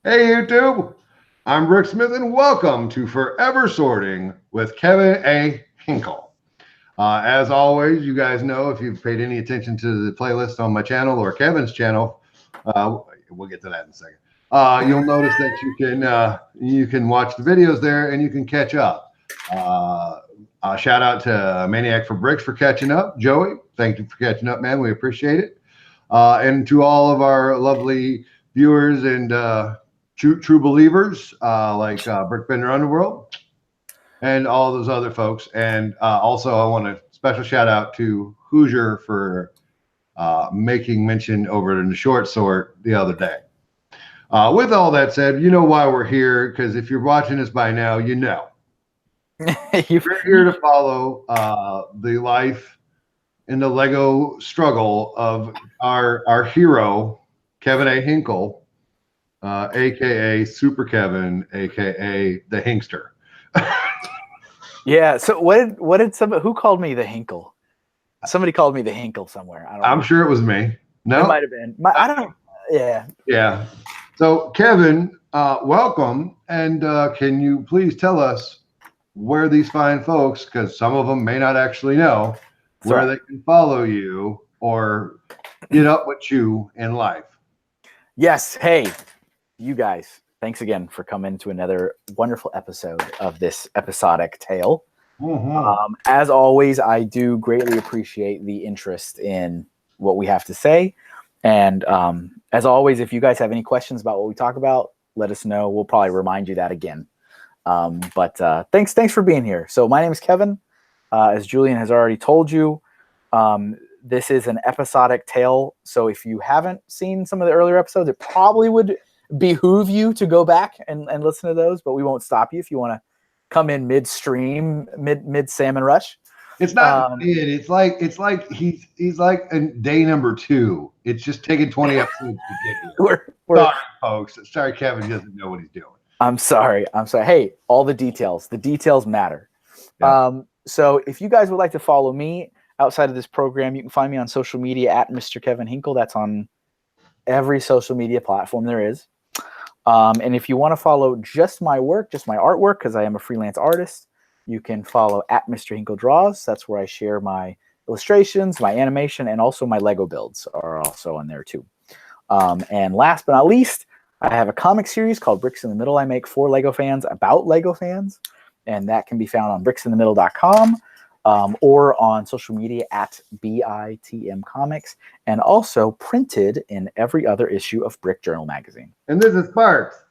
Hey YouTube, I'm Rick Smith and welcome to Forever Sorting with Kevin A. Hinkle. As always, you guys know if you've paid any attention to the playlist on my channel or Kevin's channel, we'll get to that in a second. You'll notice that you can watch the videos there and you can catch up. Shout out to Maniac for Bricks for catching up. Joey, thank you for catching up, man. We appreciate it. And to all of our lovely viewers and true believers like Brickbender Underworld and all those other folks. And also I want a special shout out to Hoosier for making mention over in the short sort the other day. With all that said, you know why we're here, because if you're watching this by now, you know. We're here to follow the life and the Lego struggle of our hero, Kevin A. Hinkle, aka Super Kevin, aka the Hinkster. Yeah. So what did who called me the Hinkle? Somebody called me the Hinkle somewhere. I'm sure it was me. No, it might have been. I don't. Yeah. Yeah. So Kevin, welcome, and can you please tell us where these fine folks, because some of them may not actually know, where they can follow you or get up with you in life? Yes. Hey, you guys, thanks again for coming to another wonderful episode of this episodic tale. Mm-hmm. As always, I do greatly appreciate the interest in what we have to say. And as always, if you guys have any questions about what we talk about, let us know. We'll probably remind you that again. But thanks for being here. So my name is Kevin. As Julian has already told you, this is an episodic tale. So if you haven't seen some of the earlier episodes, it probably would behoove you to go back and listen to those. But we won't stop you if you want to come in midstream, mid salmon rush. It's not mid. It's like he's like in day number 2. It's just taking 20 episodes to get here. Sorry, folks. Sorry, Kevin doesn't know what he's doing. I'm sorry. Hey, all the details matter. Yeah. So if you guys would like to follow me outside of this program, you can find me on social media at Mr. Kevin Hinkle. That's on every social media platform there is. And if you want to follow just my work, just my artwork, because I am a freelance artist, you can follow at Mr. Hinkle Draws. That's where I share my illustrations, my animation, and also my Lego builds are also on there too. And last but not least, I have a comic series called Bricks in the Middle I make for Lego fans about Lego fans. And that can be found on bricksinthemiddle.com or on social media at BITM Comics, and also printed in every other issue of Brick Journal magazine. And this is Sparks.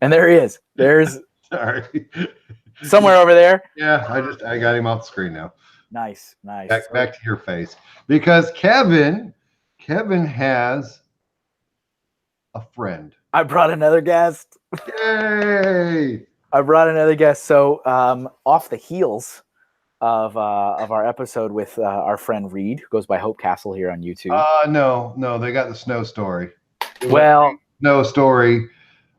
And there he is. There's sorry. Somewhere over there. Yeah, I got him off the screen now. Nice. Back to your face. Because Kevin has a friend. I brought another guest. Yay! I brought another guest. So off the heels of our episode with our friend Reed, who goes by Hope Castle here on YouTube. No, they got the snow story. Well, snow story,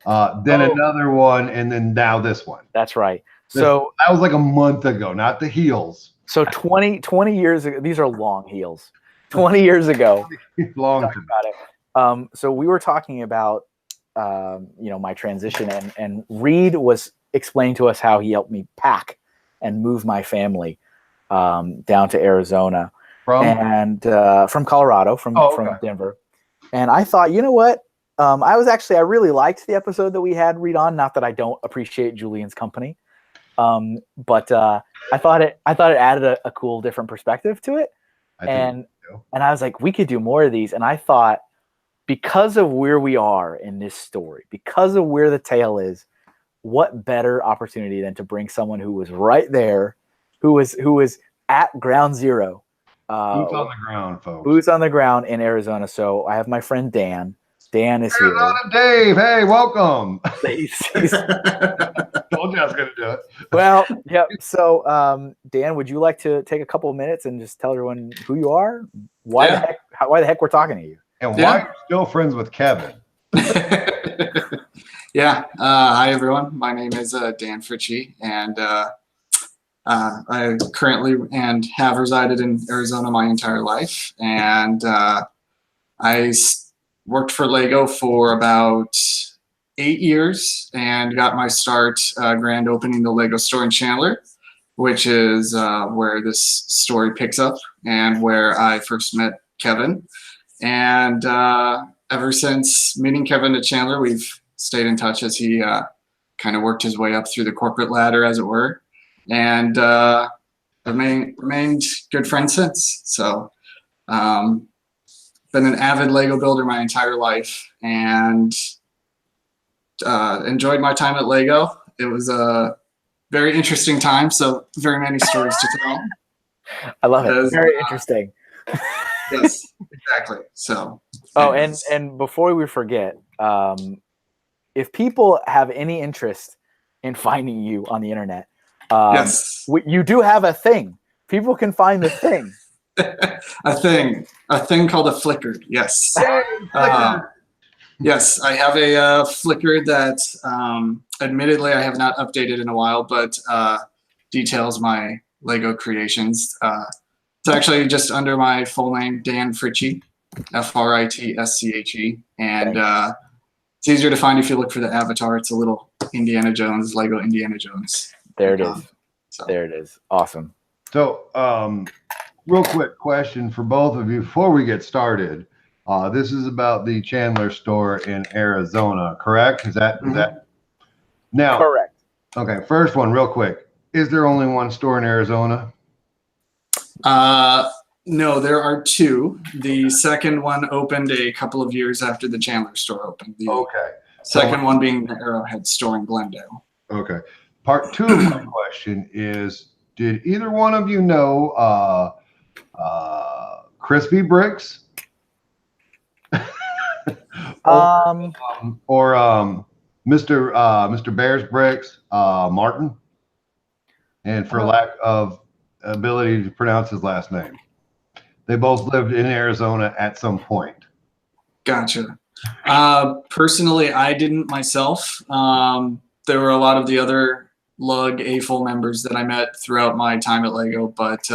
then another one, and then now this one. That's right. So that was like a month ago, not the heels. So 20 years ago, these are long heels. 20 years ago. Long about it. So we were talking about my transition, and Reed was explaining to us how he helped me pack and move my family down to Arizona from Colorado, from Denver. And I thought, you know what? I really liked the episode that we had Reed on. Not that I don't appreciate Julian's company. But I thought it added a cool, different perspective to it. And I was like, we could do more of these. And I thought, because of where we are in this story, because of where the tale is, what better opportunity than to bring someone who was right there, who was at ground zero. Boots on the ground, folks. Boots on the ground in Arizona. So I have my friend Dan. Dan is here. Dave, hey, welcome. He's Told you I was going to do it. Well, yeah. So, Dan, would you like to take a couple of minutes and just tell everyone who you are, why the heck we're talking to you, and why you're still friends with Kevin? Yeah. Hi, everyone. My name is Dan Fritchie, and I currently and have resided in Arizona my entire life, and I worked for Lego for about 8 years and got my start grand opening the Lego store in Chandler, which is where this story picks up and where I first met Kevin. And ever since meeting Kevin at Chandler, we've stayed in touch as he kind of worked his way up through the corporate ladder, as it were, and remained good friends since. So been an avid Lego builder my entire life, and enjoyed my time at Lego. It was a very interesting time, so very many stories to tell. I love it. Very interesting. Yes, exactly. So. Oh, and before we forget, if people have any interest in finding you on the internet, yes, you do have a thing. People can find the thing. a thing called a Flickr. Yes. Yes, I have a Flickr that, admittedly, I have not updated in a while, but details my Lego creations. It's actually just under my full name, Dan Fritchie, Fritsche, and it's easier to find if you look for the avatar. It's a little Indiana Jones, Lego Indiana Jones. There it is. There it is. Awesome. So, real quick question for both of you before we get started. This is about the Chandler store in Arizona, correct? Is that now? Correct. Okay, first one, real quick. Is there only one store in Arizona? No, there are two. The second one opened a couple of years after the Chandler store opened. The second one being the Arrowhead store in Glendale. Okay. Part two of my question is, did either one of you know Crispy Bricks? or Mr. Bear's Bricks, Martin? And for lack of ability to pronounce his last name. They both lived in Arizona at some point. Gotcha. Personally, I didn't myself. There were a lot of the other Lug A-Full members that I met throughout my time at Lego, but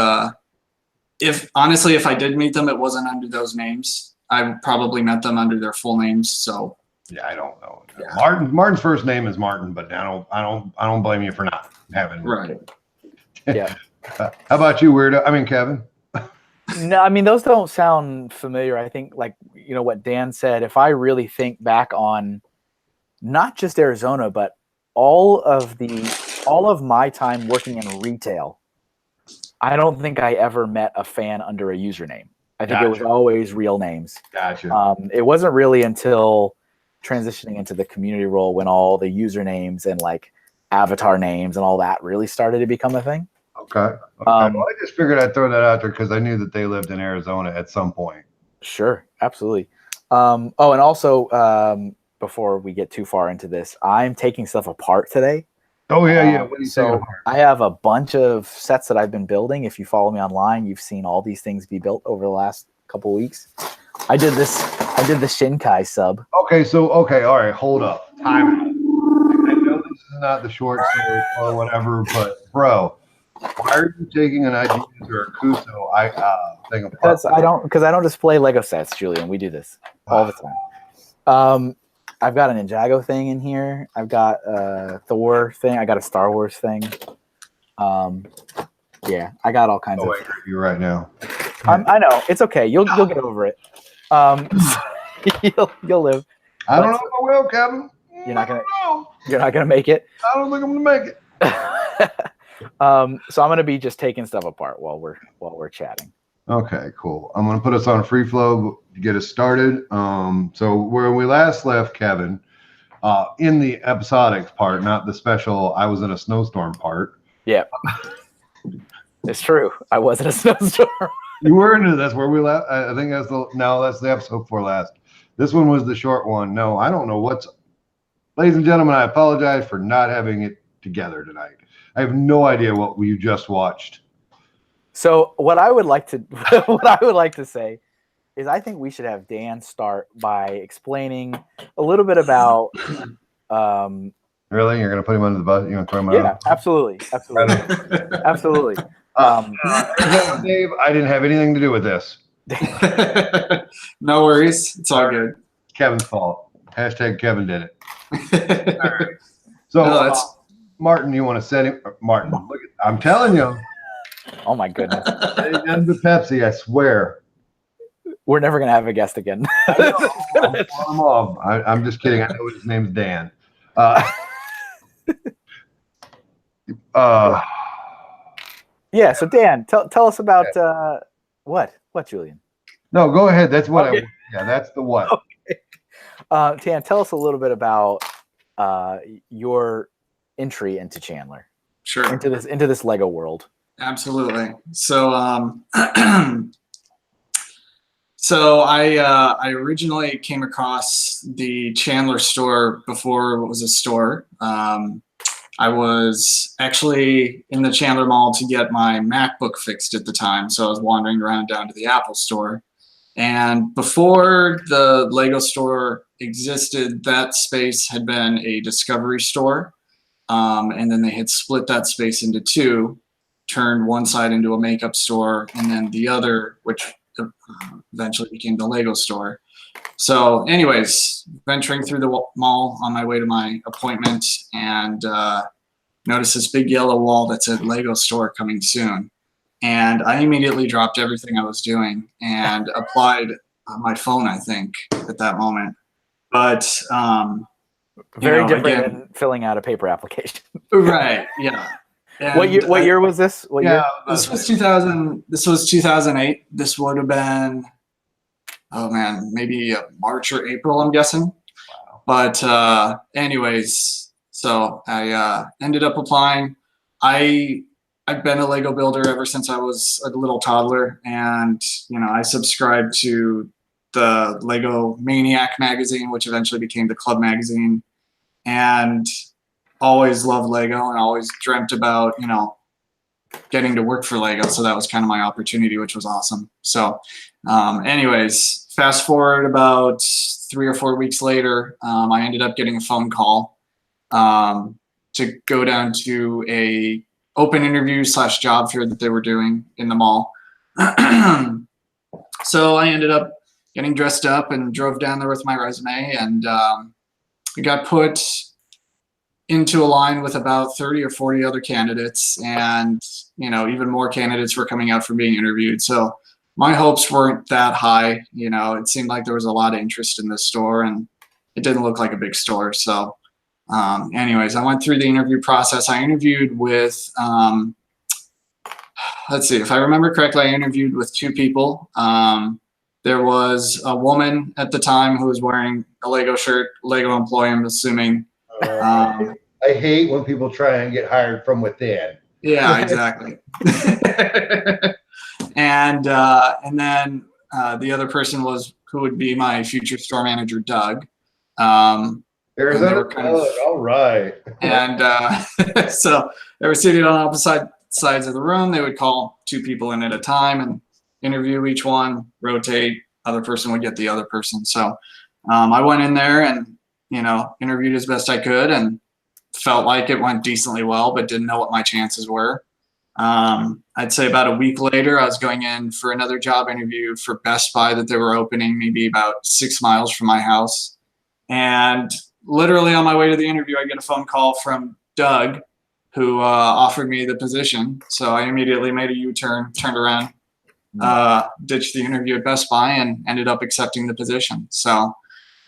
if I did meet them, it wasn't under those names. I probably met them under their full names. So yeah, I don't know. Yeah. Martin's first name is Martin, but I don't blame you for not having it. Right. Yeah. How about you, Weirdo? I mean, Kevin. No, I mean, those don't sound familiar. I think, like, you know, what Dan said, if I really think back on not just Arizona, but all of my time working in retail, I don't think I ever met a fan under a username. I think it was always real names. Gotcha. It wasn't really until transitioning into the community role when all the usernames and like avatar names and all that really started to become a thing. Okay. Well, I just figured I'd throw that out there because I knew that they lived in Arizona at some point. Sure, absolutely. And also, before we get too far into this, I'm taking stuff apart today. Oh yeah. What are you so I have a bunch of sets that I've been building. If you follow me online, you've seen all these things be built over the last couple of weeks. I did the Shinkai sub. Okay, all right, hold up. Time out. I know this is not the short story or whatever, but bro, why are you taking an IGs or a Kuso thing apart? Because I don't display Lego sets, Julian. We do this all the time. I've got a Ninjago thing in here. I've got a Thor thing. I got a Star Wars thing. Yeah, I got all kinds of. You're right now. I know it's okay. You'll get over it. You'll live. I don't know if I will, Kevin. You're not gonna make it. I don't think I'm gonna make it. So I'm gonna be just taking stuff apart while we're chatting. Okay, cool. I'm going to put us on a free flow to get us started. So where we last left Kevin, in the episodics part, not the special I was in a snowstorm part. Yeah. It's true. I was in a snowstorm. You were into that's where we left. I think that's the episode before last. This one was the short one. No, I don't know ladies and gentlemen, I apologize for not having it together tonight. I have no idea what you just watched. So what I would like to say is I think we should have Dan start by explaining a little bit about. Really, you're going to put him under the bus? You're going to throw him out? Yeah, absolutely. Absolutely. Dave, I didn't have anything to do with this. No worries. It's all good. Kevin's fault. # Kevin did it. So, No, that's Martin, you want to set him? Martin, look, I'm telling you, Oh my goodness. set him down to Pepsi. I swear. We're never gonna have a guest again. I know, I'm throwing him off. I'm just kidding. I know his name's Dan. Uh, Yeah. So Dan, tell us about what Julian? no, go ahead. That's what Okay. that's the what. Dan, tell us a little bit about your entry into Chandler, sure. into this Lego world. Absolutely. So, so I originally came across the Chandler store before it was a store. I was actually in the Chandler Mall to get my MacBook fixed at the time, so I was wandering around down to the Apple store. And before the Lego store existed, that space had been a Discovery store. And then they had split that space into two, turned one side into a makeup store, and then the other, which eventually became the Lego store. So anyways, venturing through the mall on my way to my appointment, and noticed this big yellow wall that said Lego store coming soon. And I immediately dropped everything I was doing and applied on my phone, I think, at that moment. But Very different again, than filling out a paper application. right, yeah. And What year was this? What year? This was 2000. This was 2008. This would have been, oh man, maybe March or April, I'm guessing. Wow. But anyways, so I ended up applying. I've been a Lego builder ever since I was a little toddler, and I subscribed to the Lego Maniac magazine, which eventually became the Club magazine, and always loved Lego and always dreamt about getting to work for Lego. So that was kind of my opportunity, which was awesome. So anyways, fast forward about 3 or 4 weeks later, I ended up getting a phone call to go down to a open interview / job fair that they were doing in the mall. So I ended up getting dressed up and drove down there with my resume, and we got put into a line with about 30 or 40 other candidates, and even more candidates were coming out for being interviewed. So my hopes weren't that high. It seemed like there was a lot of interest in this store, and it didn't look like a big store. So anyways, I went through the interview process. I interviewed with let's see, if I remember correctly, I interviewed with 2 people. There was a woman at the time who was wearing a Lego shirt, Lego employee, I'm assuming. I hate when people try and get hired from within. Yeah, exactly. And then the other person was who would be my future store manager, Doug. Arizona, all right. And so they were seated on opposite sides of the room. They would call 2 people in at a time and interview each one, rotate. Other person would get the other person. So I went in there and interviewed as best I could, and felt like it went decently well, but didn't know what my chances were. I'd say about a week later, I was going in for another job interview for Best Buy that they were opening maybe about 6 miles from my house. And literally on my way to the interview, I get a phone call from Doug, who offered me the position. So I immediately made a U-turn, turned around, ditched the interview at Best Buy, and ended up accepting the position. So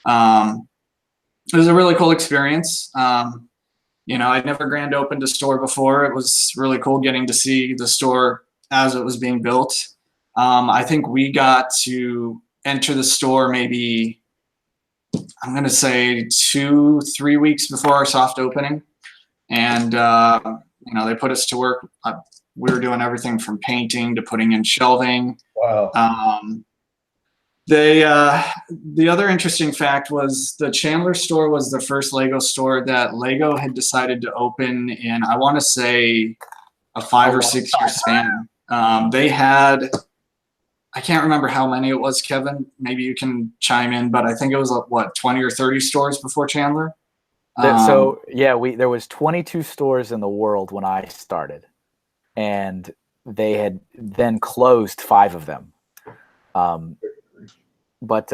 it was a really cool experience. I'd never grand opened a store before. It was really cool getting to see the store as it was being built. I think we got to enter the store maybe, I'm going to say 2-3 weeks before our soft opening. And, they put us to work. We were doing everything from painting to putting in shelving. Wow. The other interesting fact was the Chandler store was the first Lego store that Lego had decided to open in, I want to say, a 5 or 6 year span. They had, I can't remember how many it was, Kevin. Maybe you can chime in, but I think it was 20 or 30 stores before Chandler. There was 22 stores in the world when I started, and they had then closed 5 of them. But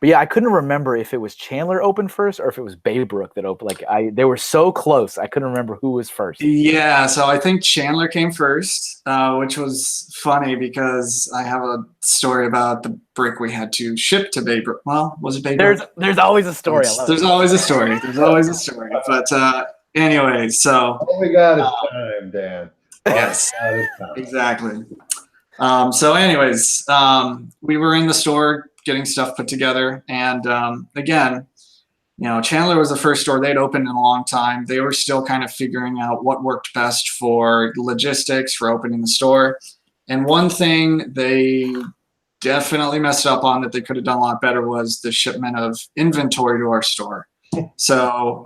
But yeah, I couldn't remember if it was Chandler opened first or if it was Baybrook that opened. Like they were so close, I couldn't remember who was first. Yeah, so I think Chandler came first, which was funny because I have a story about the brick we had to ship to Baybrook. Well, was it Baybrook? There's always a story. There's always a story. There's always a story. But anyway, so all we got is time, Dan. Yes, exactly. So anyways, we were in the store getting stuff put together, and again, Chandler was the first store they'd opened in a long time. They were still kind of figuring out what worked best for logistics for opening the store. And one thing they definitely messed up on that they could have done a lot better was the shipment of inventory to our store. So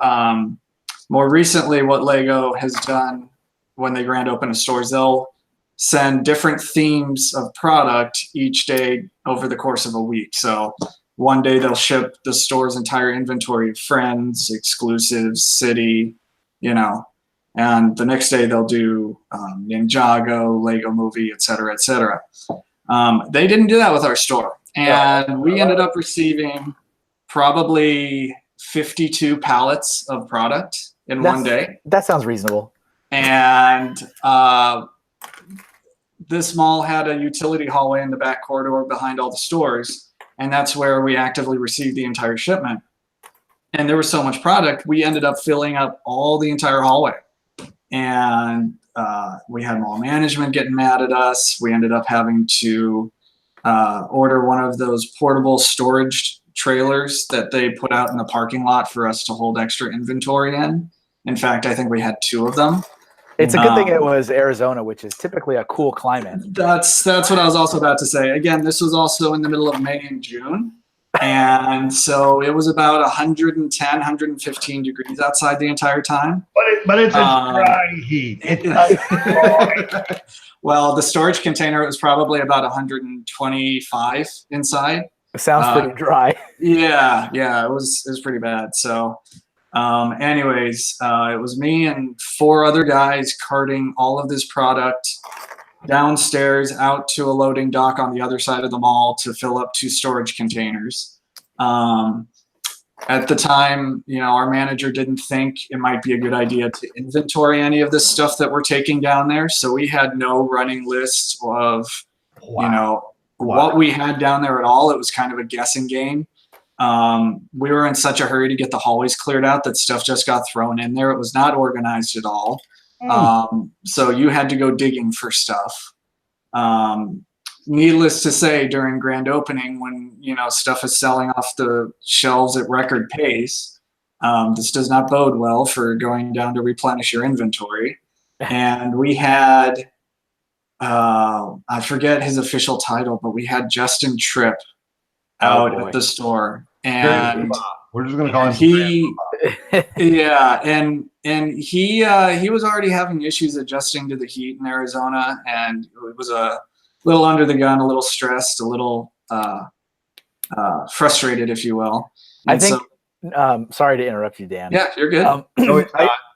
more recently, what Lego has done when they grand open a store is they'll send different themes of product each day over the course of a week. So one day they'll ship the store's entire inventory of Friends, Exclusives, City, and the next day they'll do Ninjago, Lego Movie, et cetera, et cetera. They didn't do that with our store. And we ended up receiving probably 52 pallets of product in one day. That sounds reasonable. And this mall had a utility hallway in the back corridor behind all the stores. And that's where we actively received the entire shipment. And there was so much product, we ended up filling up all the entire hallway. And we had mall management getting mad at us. We ended up having to order one of those portable storage trailers that they put out in the parking lot for us to hold extra inventory in. In fact, I think we had 2 of them. It's a good thing it was Arizona, which is typically a cool climate. That's what I was also about to say. Again, this was also in the middle of May and June. And so it was about 110, 115 degrees outside the entire time. But it's a dry heat. Well, the storage container, it was probably about 125 inside. It sounds pretty dry. Yeah, it was pretty bad. So anyways, it was me and 4 other guys carting all of this product downstairs out to a loading dock on the other side of the mall to fill up 2 storage containers. At the time, our manager didn't think it might be a good idea to inventory any of this stuff that we're taking down there. So we had no running list of, what we had down there at all. It was kind of a guessing game. We were in such a hurry to get the hallways cleared out that stuff just got thrown in there. It was not organized at all. So you had to go digging for stuff. Needless to say, during grand opening, when stuff is selling off the shelves at record pace, this does not bode well for going down to replenish your inventory. And we had, I forget his official title, but we had Justin Tripp out at the store, and we're just gonna call him he was already having issues adjusting to the heat in Arizona, and it was a little under the gun, a little stressed, a little frustrated, if you will. And I think sorry to interrupt you, Dan. Yeah, you're good.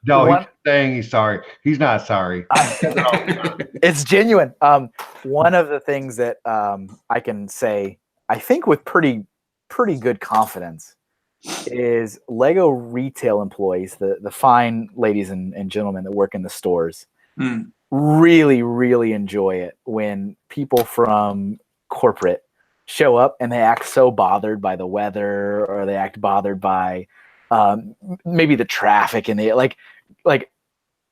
No, he's saying he's sorry. He's not sorry. It's genuine. One of the things that I can say, I think with pretty good confidence, is Lego retail employees, the fine ladies and gentlemen that work in the stores, really, really enjoy it when people from corporate show up and they act so bothered by the weather, or they act bothered by maybe the traffic, and they like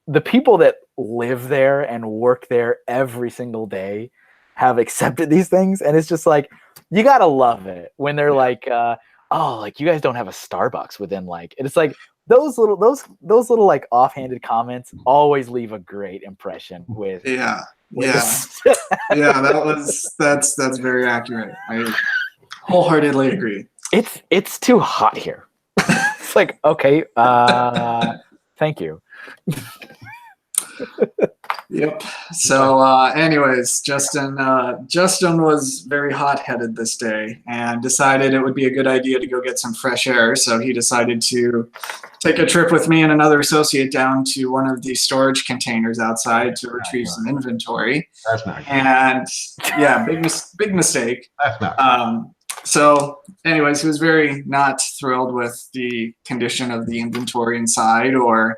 the people that live there and work there every single day have accepted these things. And it's just like, you gotta love it when they're like, oh, like you guys don't have a Starbucks within and it's like those little like offhanded comments always leave a great impression with that's very accurate. I wholeheartedly agree. It's too hot here. It's like, okay, thank you. Yep. So anyways, Justin was very hot-headed this day and decided it would be a good idea to go get some fresh air. So he decided to take a trip with me and another associate down to one of the storage containers outside to retrieve some inventory. That's not good. And yeah, big mistake. That's not good. So anyways, he was very not thrilled with the condition of the inventory inside or,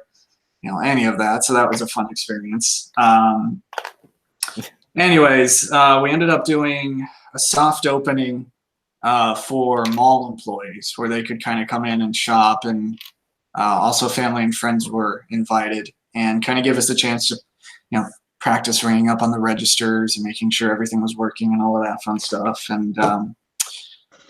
any of that. So that was a fun experience. Anyways, we ended up doing a soft opening for mall employees where they could kind of come in and shop, and also family and friends were invited and kind of give us a chance to, practice ringing up on the registers and making sure everything was working and all of that fun stuff. And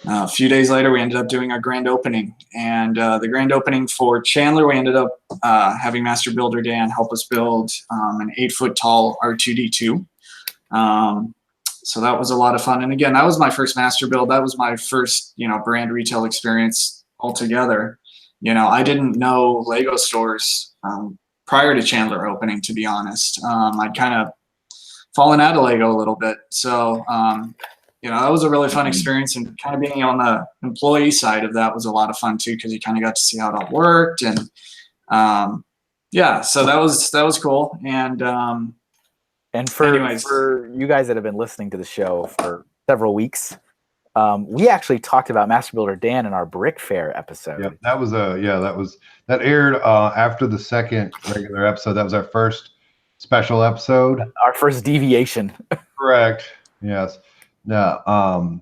a few days later, we ended up doing our grand opening. And the grand opening for Chandler, we ended up having Master Builder Dan help us build an 8-foot tall R2D2. So that was a lot of fun. And again, that was my first master build. That was my first, brand retail experience altogether. I didn't know Lego stores prior to Chandler opening, to be honest. I'd kind of fallen out of Lego a little bit. So, that was a really fun experience, and kind of being on the employee side of that was a lot of fun too, because you kind of got to see how it all worked. And so that was cool. And for you guys that have been listening to the show for several weeks, we actually talked about Master Builder Dan in our Brick Fair episode. Yep, that aired after the second regular episode. That was our first special episode. Our first deviation. Correct. Yes. No.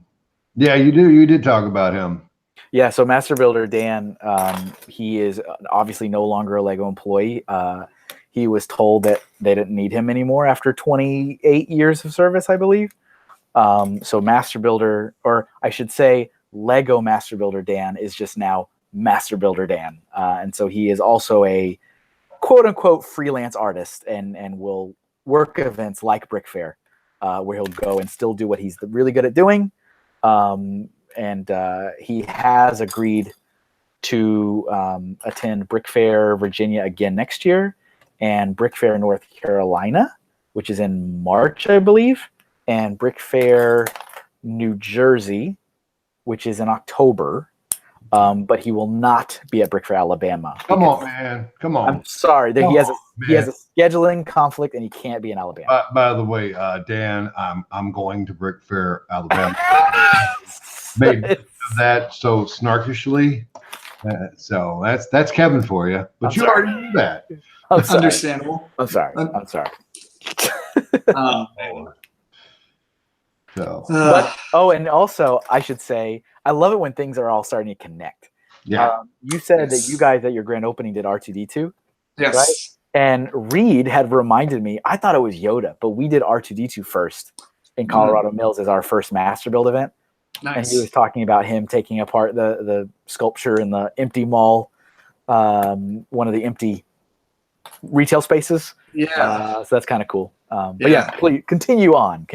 You did talk about him. Yeah. So Master Builder Dan, he is obviously no longer a Lego employee. He was told that they didn't need him anymore after 28 years of service, I believe. So Master Builder, or I should say Lego Master Builder Dan, is just now Master Builder Dan. And so he is also a quote unquote freelance artist and will work events like Brick Fair, where he'll go and still do what he's really good at doing. And he has agreed to attend Brick Fair Virginia again next year, and Brick Fair North Carolina, which is in March, I believe, and Brick Fair New Jersey, which is in October. But he will not be at Brick Fair Alabama. Come on, man. Come on. I'm sorry. He has a scheduling conflict, and he can't be in Alabama. By the way, Dan, I'm going to Brick Fair Alabama. Made that so snarkishly. So that's Kevin for you. But you already knew that. Understandable. I'm sorry. And also I should say, I love it when things are all starting to connect. Yeah. You said that you guys at your grand opening did R2D2. Yes. Right? And Reed had reminded me, I thought it was Yoda, but we did R2D2 first in Colorado Mills as our first Master Build event. Nice. And he was talking about him taking apart the sculpture in the empty mall, one of the empty retail spaces. Yeah. So that's kind of cool. But please continue on,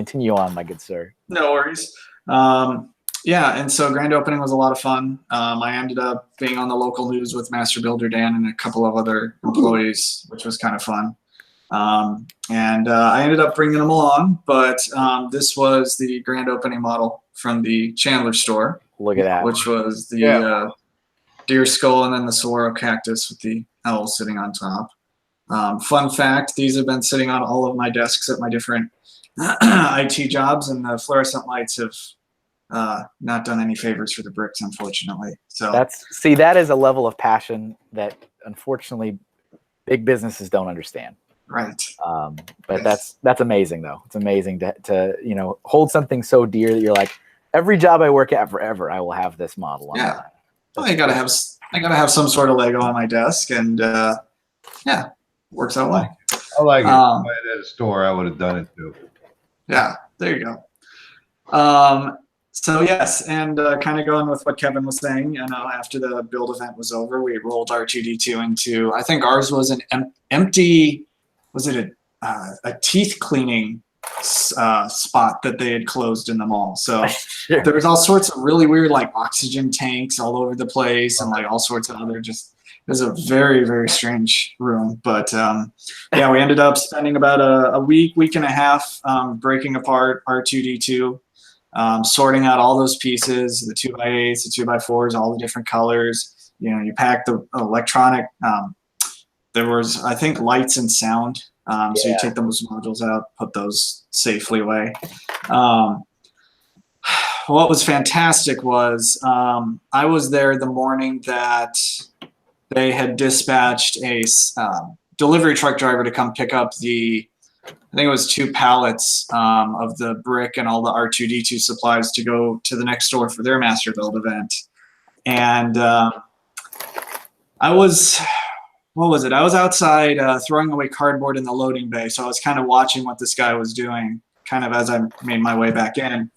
my good sir. No worries. And so grand opening was a lot of fun. I ended up being on the local news with Master Builder Dan and a couple of other employees, which was kind of fun. And I ended up bringing them along, but this was the grand opening model from the Chandler store. Look at that. Which was the deer skull and then the saguaro cactus with the owl sitting on top. Fun fact, these have been sitting on all of my desks at my different IT jobs, and the fluorescent lights have not done any favors for the bricks, unfortunately. So that is a level of passion that unfortunately big businesses don't understand. Right. But yes. That's amazing though. It's amazing to hold something so dear that you're like, every job I work at forever, I will have this model. Yeah. Well, I gotta have some sort of Lego on my desk, and works out well. I like it. If I had at a store, I would have done it too. Yeah, there you go. So yes, and kind of going with what Kevin was saying, after the build event was over, we rolled R2D2 into, I think ours was an empty, was it a teeth cleaning spot that they had closed in the mall. So sure. There was all sorts of really weird like oxygen tanks all over the place and like all sorts of other it was a very, very strange room. But we ended up spending about a week and a half breaking apart R2D2. Sorting out all those pieces, the 2x8s, the 2x4s, all the different colors. You pack the electronic. There was, I think, lights and sound. So you take those modules out, put those safely away. what was fantastic was I was there the morning that they had dispatched a delivery truck driver to come pick up I think it was 2 pallets of the brick and all the R2D2 supplies to go to the next store for their master build event. And I was outside throwing away cardboard in the loading bay. So I was kind of watching what this guy was doing kind of as I made my way back in.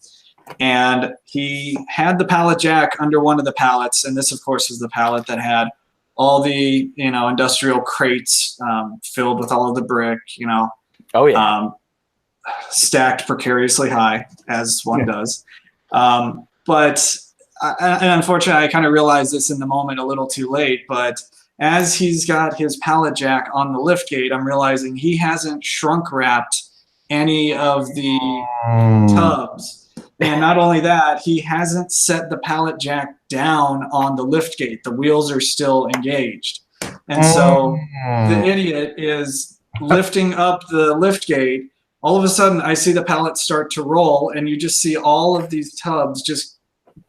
And he had the pallet jack under one of the pallets. And this, of course, was the pallet that had all the, industrial crates filled with all of the brick, Oh yeah. Stacked precariously high, as one does. But unfortunately, I kind of realized this in the moment a little too late. But as he's got his pallet jack on the lift gate, I'm realizing he hasn't shrunk wrapped any of the tubs. And not only that, he hasn't set the pallet jack down on the lift gate. The wheels are still engaged. And so the idiot is lifting up the lift gate. All of a sudden, I see the pallet start to roll, and you just see all of these tubs just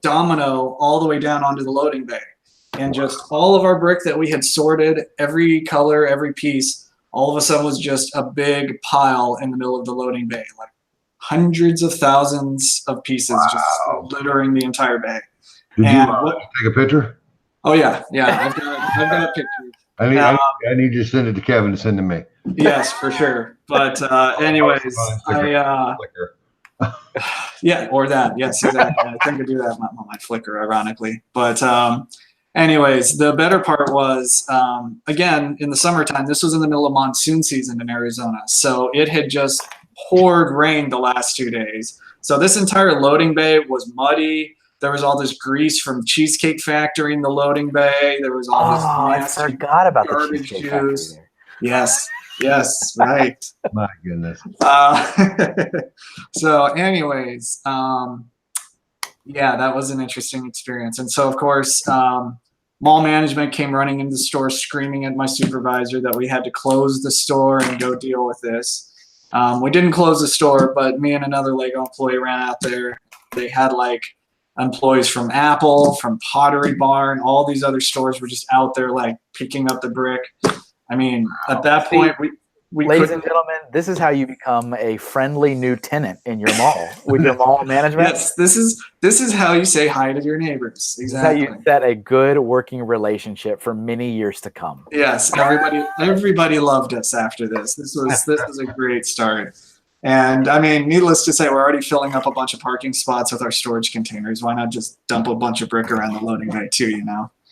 domino all the way down onto the loading bay. And just all of our brick that we had sorted, every color, every piece, all of a sudden was just a big pile in the middle of the loading bay, like hundreds of thousands of pieces just littering the entire bay. Did you take a picture? Oh yeah, I've got pictures. I need you to send it to Kevin to send to me. Yes, for sure. But anyways, yeah, or that. Yes, exactly. I think I do that on my Flickr, ironically. But anyways, the better part was, again, in the summertime, this was in the middle of monsoon season in Arizona. So it had just poured rain the last 2 days. So this entire loading bay was muddy. There was all this grease from Cheesecake Factory in the loading bay. There was all this nasty I forgot about garbage the Cheesecake Factory juice. there. Yes, right. My goodness. So anyways, yeah, that was an interesting experience. And so, of course, mall management came running into the store screaming at my supervisor that we had to close the store and go deal with this. We didn't close the store, but me and another Lego employee ran out there. They had like employees from Apple, from Pottery Barn, all these other stores were just out there like picking up the brick. I mean, at that point, we ladies and gentlemen, this is how you become a friendly new tenant in your mall with your mall management. Yes, this is how you say hi to your neighbors. Exactly. This is how you set a good working relationship for many years to come. Yes, everybody loved us after this. This was a great start. And I mean, needless to say, we're already filling up a bunch of parking spots with our storage containers. Why not just dump a bunch of brick around the loading bay too,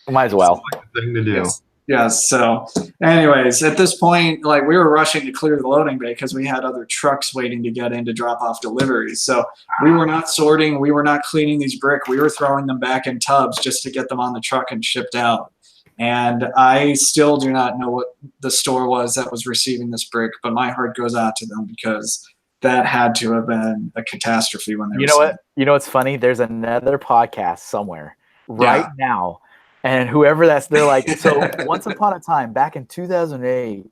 Might as well. That's the thing to do. Yes. So anyways, at this point, like we were rushing to clear the loading bay because we had other trucks waiting to get in to drop off deliveries. So we were not sorting. We were not cleaning these brick. We were throwing them back in tubs just to get them on the truck and shipped out. And I still do not know what the store was that was receiving this brick, but my heart goes out to them because that had to have been a catastrophe when they were You know what's funny? There's another podcast somewhere right now. And whoever they're like, so once upon a time, back in 2008,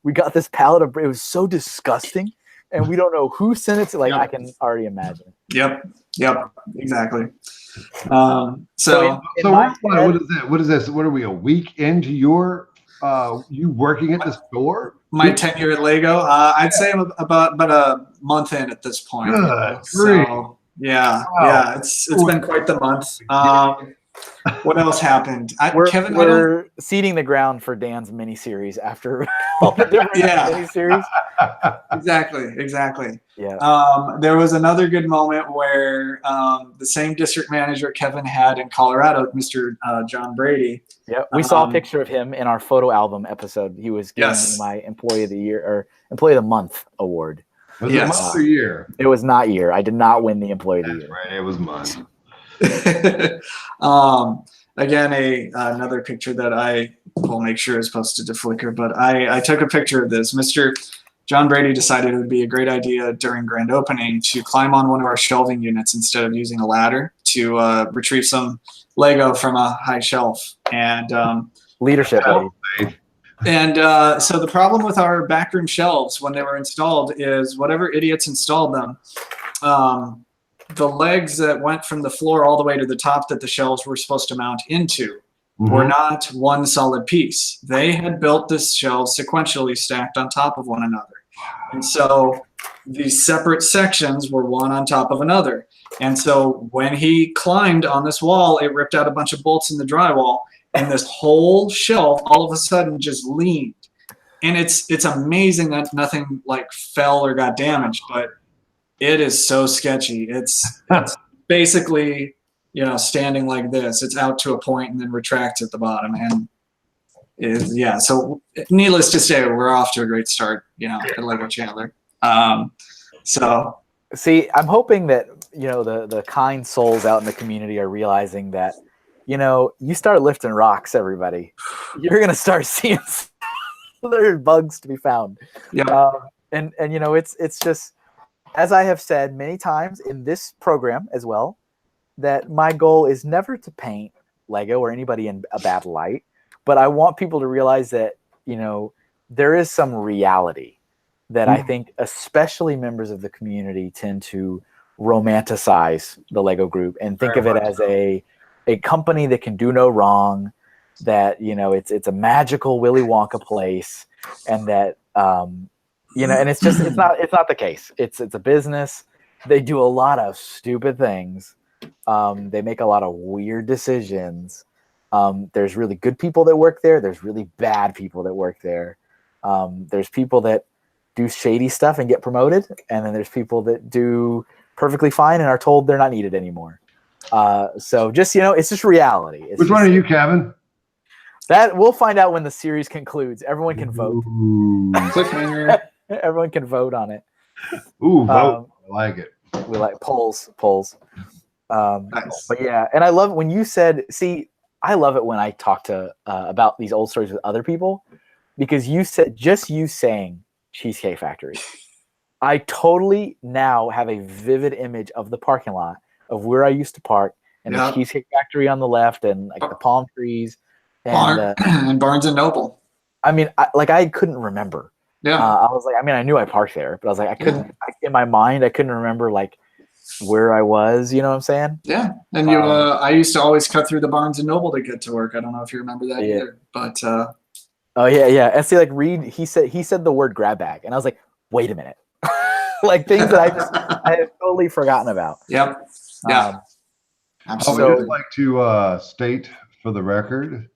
we got this pallet of brick. It was so disgusting. And we don't know who sent it to, like, I can already imagine. Yep, exactly. What is that? What is this? What are we, a week into your you working at the store? My tenure at Lego, I'd say I'm about a month in at this point. So yeah, it's been quite the month. What else happened? We're seeding the ground for Dan's miniseries after all the different miniseries. Exactly. Yeah. There was another good moment where the same district manager Kevin had in Colorado, Mr. John Brady. Yeah, we saw a picture of him in our photo album episode. He was giving me my Employee of the Year or Employee of the Month award. Was it month or year? It was not year. I did not win the Employee of the Year. Right, it was month. Again, another picture that I will make sure is posted to Flickr, but I took a picture of this. Mr. John Brady decided it would be a great idea during grand opening to climb on one of our shelving units instead of using a ladder to retrieve some Lego from a high shelf. And leadership. And so the problem with our backroom shelves when they were installed is whatever idiots installed them, the legs that went from the floor all the way to the top that the shelves were supposed to mount into were not one solid piece. They had built this shelves sequentially stacked on top of one another. And so these separate sections were one on top of another. And so when he climbed on this wall, it ripped out a bunch of bolts in the drywall, and this whole shelf all of a sudden just leaned. And it's amazing that nothing like fell or got damaged, but it is so sketchy. It's basically, you know, standing like this. It's out to a point and then retracts at the bottom. And so needless to say, we're off to a great start, you know, at Lego Chandler. So see, I'm hoping that, you know, the kind souls out in the community are realizing that, you know, you start lifting rocks, everybody, you're gonna start seeing there's bugs to be found. Yeah. And you know, it's just, as I have said many times in this program as well, that my goal is never to paint Lego or anybody in a bad light, but I want people to realize that, you know, there is some reality that I think especially members of the community tend to romanticize the Lego group and think of it as a company that can do no wrong, that, you know, it's a magical Willy Wonka place, and that you know, and it's not the case. It's a business. They do a lot of stupid things. They make a lot of weird decisions. There's really good people that work there. There's really bad people that work there. There's people that do shady stuff and get promoted, and then there's people that do perfectly fine and are told they're not needed anymore. So just, you know, it's just reality. Which one are you, Kevin? That we'll find out when the series concludes. Everyone can vote. Cliffhanger. Everyone can vote on it. Ooh, vote. I like it. We like polls. Nice. But yeah, and I love when you said, see, I love it when I talk to about these old stories with other people, because you said, just you saying Cheesecake Factory, I totally now have a vivid image of the parking lot of where I used to park, and the Cheesecake Factory on the left, and like the palm trees, and and Barnes and Noble. I mean, I couldn't remember. Yeah. I was like, I mean, I knew I parked there, but I was like, I couldn't, in my mind, I couldn't remember like where I was, you know what I'm saying? Yeah. And I used to always cut through the Barnes and Noble to get to work. I don't know if you remember that either, but oh yeah. And see, like Reed, he said the word grab bag, and I was like, wait a minute. Like things that I have totally forgotten about. Yep. Yeah. Absolutely. I would just like to state for the record,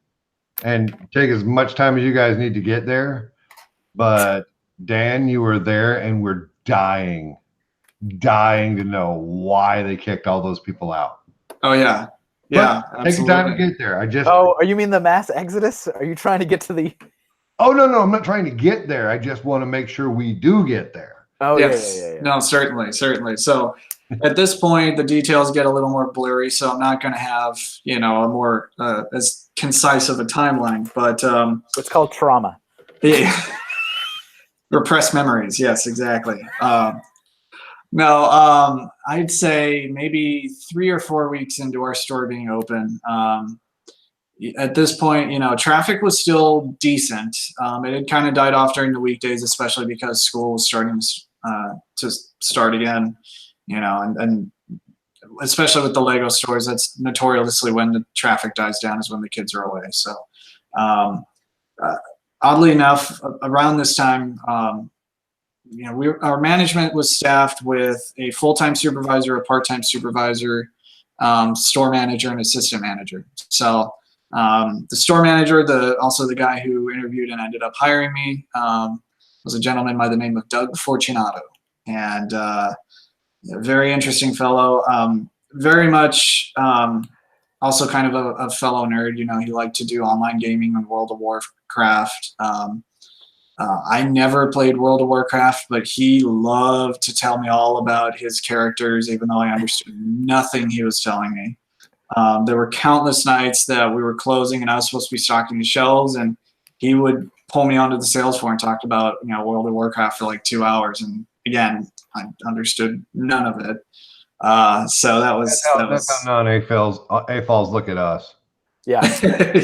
and take as much time as you guys need to get there, but Dan, you were there and we're dying to know why they kicked all those people out. Oh yeah. Yeah. Take the time to get there. Oh, you mean the mass exodus? Are you trying to get to the? Oh no, I'm not trying to get there. I just want to make sure we do get there. Oh yes. Yeah. No, certainly. So at this point, the details get a little more blurry, so I'm not going to have, you know, a more as concise of a timeline. But it's called trauma. Yeah. Repressed memories. Yes, exactly. I'd say maybe 3 or 4 weeks into our store being open. At this point, you know, traffic was still decent. It had kind of died off during the weekdays, especially because school was starting to start again. You know, and especially with the Lego stores, that's notoriously when the traffic dies down, is when the kids are away. So, oddly enough, around this time, you know, our management was staffed with a full-time supervisor, a part-time supervisor, store manager, and assistant manager. So, the store manager, also the guy who interviewed and ended up hiring me, was a gentleman by the name of Doug Fortunato, and a very interesting fellow, very much also kind of a fellow nerd. You know, he liked to do online gaming on World of Warcraft. I never played World of Warcraft, but he loved to tell me all about his characters, even though I understood nothing he was telling me. There were countless nights that we were closing and I was supposed to be stocking the shelves, and he would pull me onto the sales floor and talk about, you know, World of Warcraft for like 2 hours. And again, I understood none of it. So that's how non-AFALs look at us. Yeah.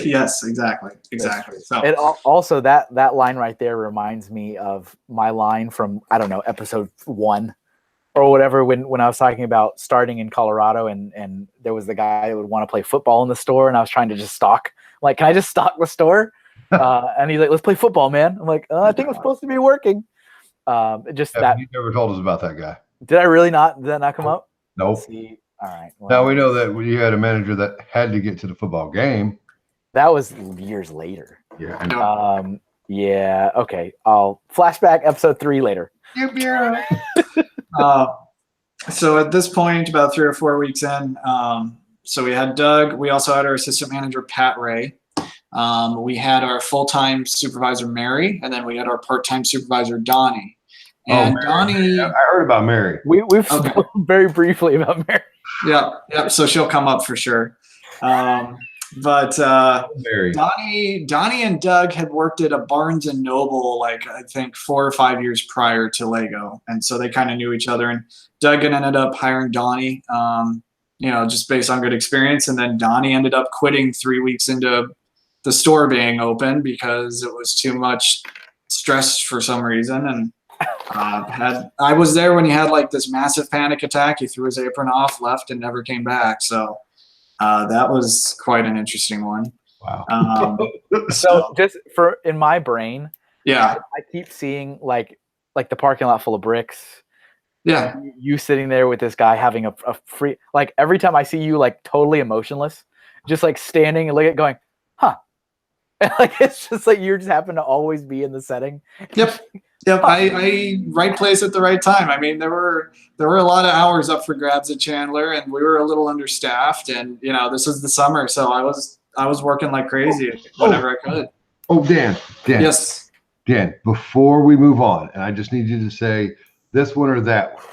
Yes, exactly. So it also that line right there reminds me of my line from, I don't know, episode 1 or whatever, when I was talking about starting in Colorado and there was the guy that would want to play football in the store, and I was trying to just stalk. I'm like, can I just stalk the store? And he's like, let's play football, man. I'm like, I think I'm supposed to be working. Just Yeah, that. you never told us about that guy. Did I really not? Did that not come up? Nope. See, all right. Well, Now we know that you had a manager that had to get to the football game. that was years later. Yeah. Yeah. Okay. I'll flashback episode 3 later. So at this point, about 3 or 4 weeks in, so we had Doug. We also had our assistant manager, Pat Ray. We had our full-time supervisor, Mary, and then we had our part-time supervisor, Donnie. And Donnie, I heard about Mary. We've spoken very briefly about Mary. Yeah. So she'll come up for sure. But Mary. Donnie and Doug had worked at a Barnes and Noble, like I think 4 or 5 years prior to Lego, and so they kind of knew each other. And Doug had ended up hiring Donnie, just based on good experience. And then Donnie ended up quitting 3 weeks into the store being open because it was too much stress for some reason. And I was there when he had like this massive panic attack. He threw his apron off, left, and never came back. So that was quite an interesting one. Wow. So just in my brain, yeah, I keep seeing like the parking lot full of bricks. Yeah. You sitting there with this guy having a free, like every time I see you like totally emotionless, just like standing and looking at going, huh. Like it's just like you just happen to always be in the setting. Yep. I right place at the right time. I mean, there were a lot of hours up for grabs at Chandler, and we were a little understaffed. And this is the summer, so I was working like crazy whenever I could. Oh, Dan. Yes. Dan, before we move on, and I just need you to say this one or that one.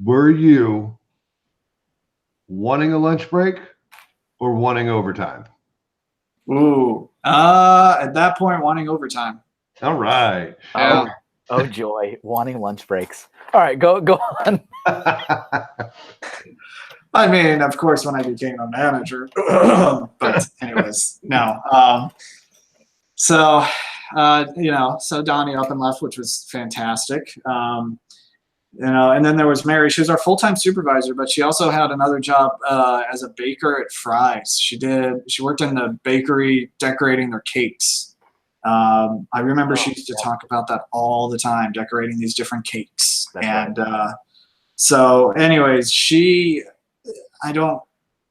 Were you wanting a lunch break or wanting overtime? Ooh. At that point, wanting overtime. All right. Oh joy, wanting lunch breaks. All right, go on. I mean, of course, when I became a manager, but anyways, no. So Donnie up and left, which was fantastic. And then there was Mary. She was our full-time supervisor, but she also had another job as a baker at Fry's. She worked in the bakery decorating their cakes. I remember she used to talk about that all the time, decorating these different cakes. So anyways, I don't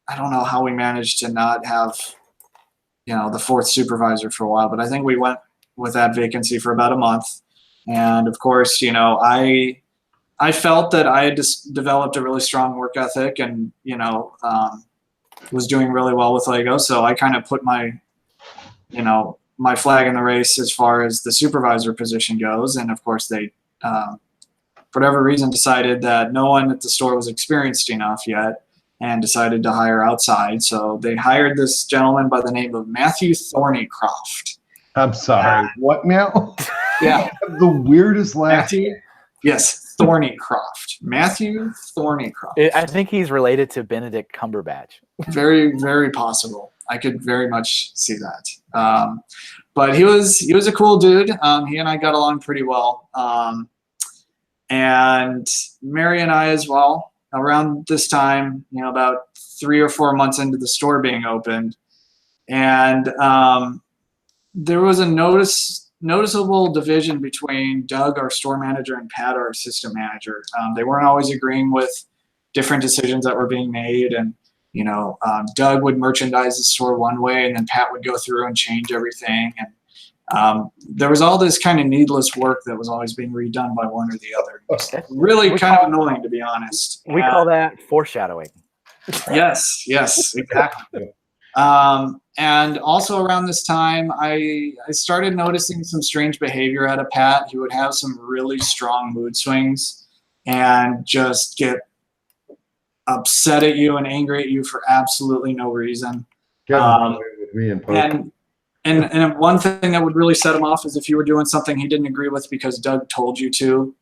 know how we managed to not have, the fourth supervisor for a while, but I think we went with that vacancy for about a month. And of course, I felt that I had just developed a really strong work ethic and, was doing really well with Lego. So I kind of put my flag in the race as far as the supervisor position goes. And of course they, for whatever reason, decided that no one at the store was experienced enough yet and decided to hire outside. So they hired this gentleman by the name of Matthew Thornycroft. I'm sorry. What now? Yeah. The weirdest last name. Yes, Thornycroft. Matthew Thornycroft. I think he's related to Benedict Cumberbatch. Very, very possible. I could very much see that. But he was a cool dude. He and I got along pretty well. And Mary and I as well. Around this time, about 3 or 4 months into the store being opened, and there was a noticeable division between Doug, our store manager, and Pat, our assistant manager. They weren't always agreeing with different decisions that were being made, and Doug would merchandise the store one way, and then Pat would go through and change everything. And there was all this kind of needless work that was always being redone by one or the other. Really kind of annoying, to be honest. We call that foreshadowing. Yes, exactly. And also around this time, I started noticing some strange behavior out of Pat. He would have some really strong mood swings and just get upset at you and angry at you for absolutely no reason. And one thing that would really set him off is if you were doing something he didn't agree with because Doug told you to.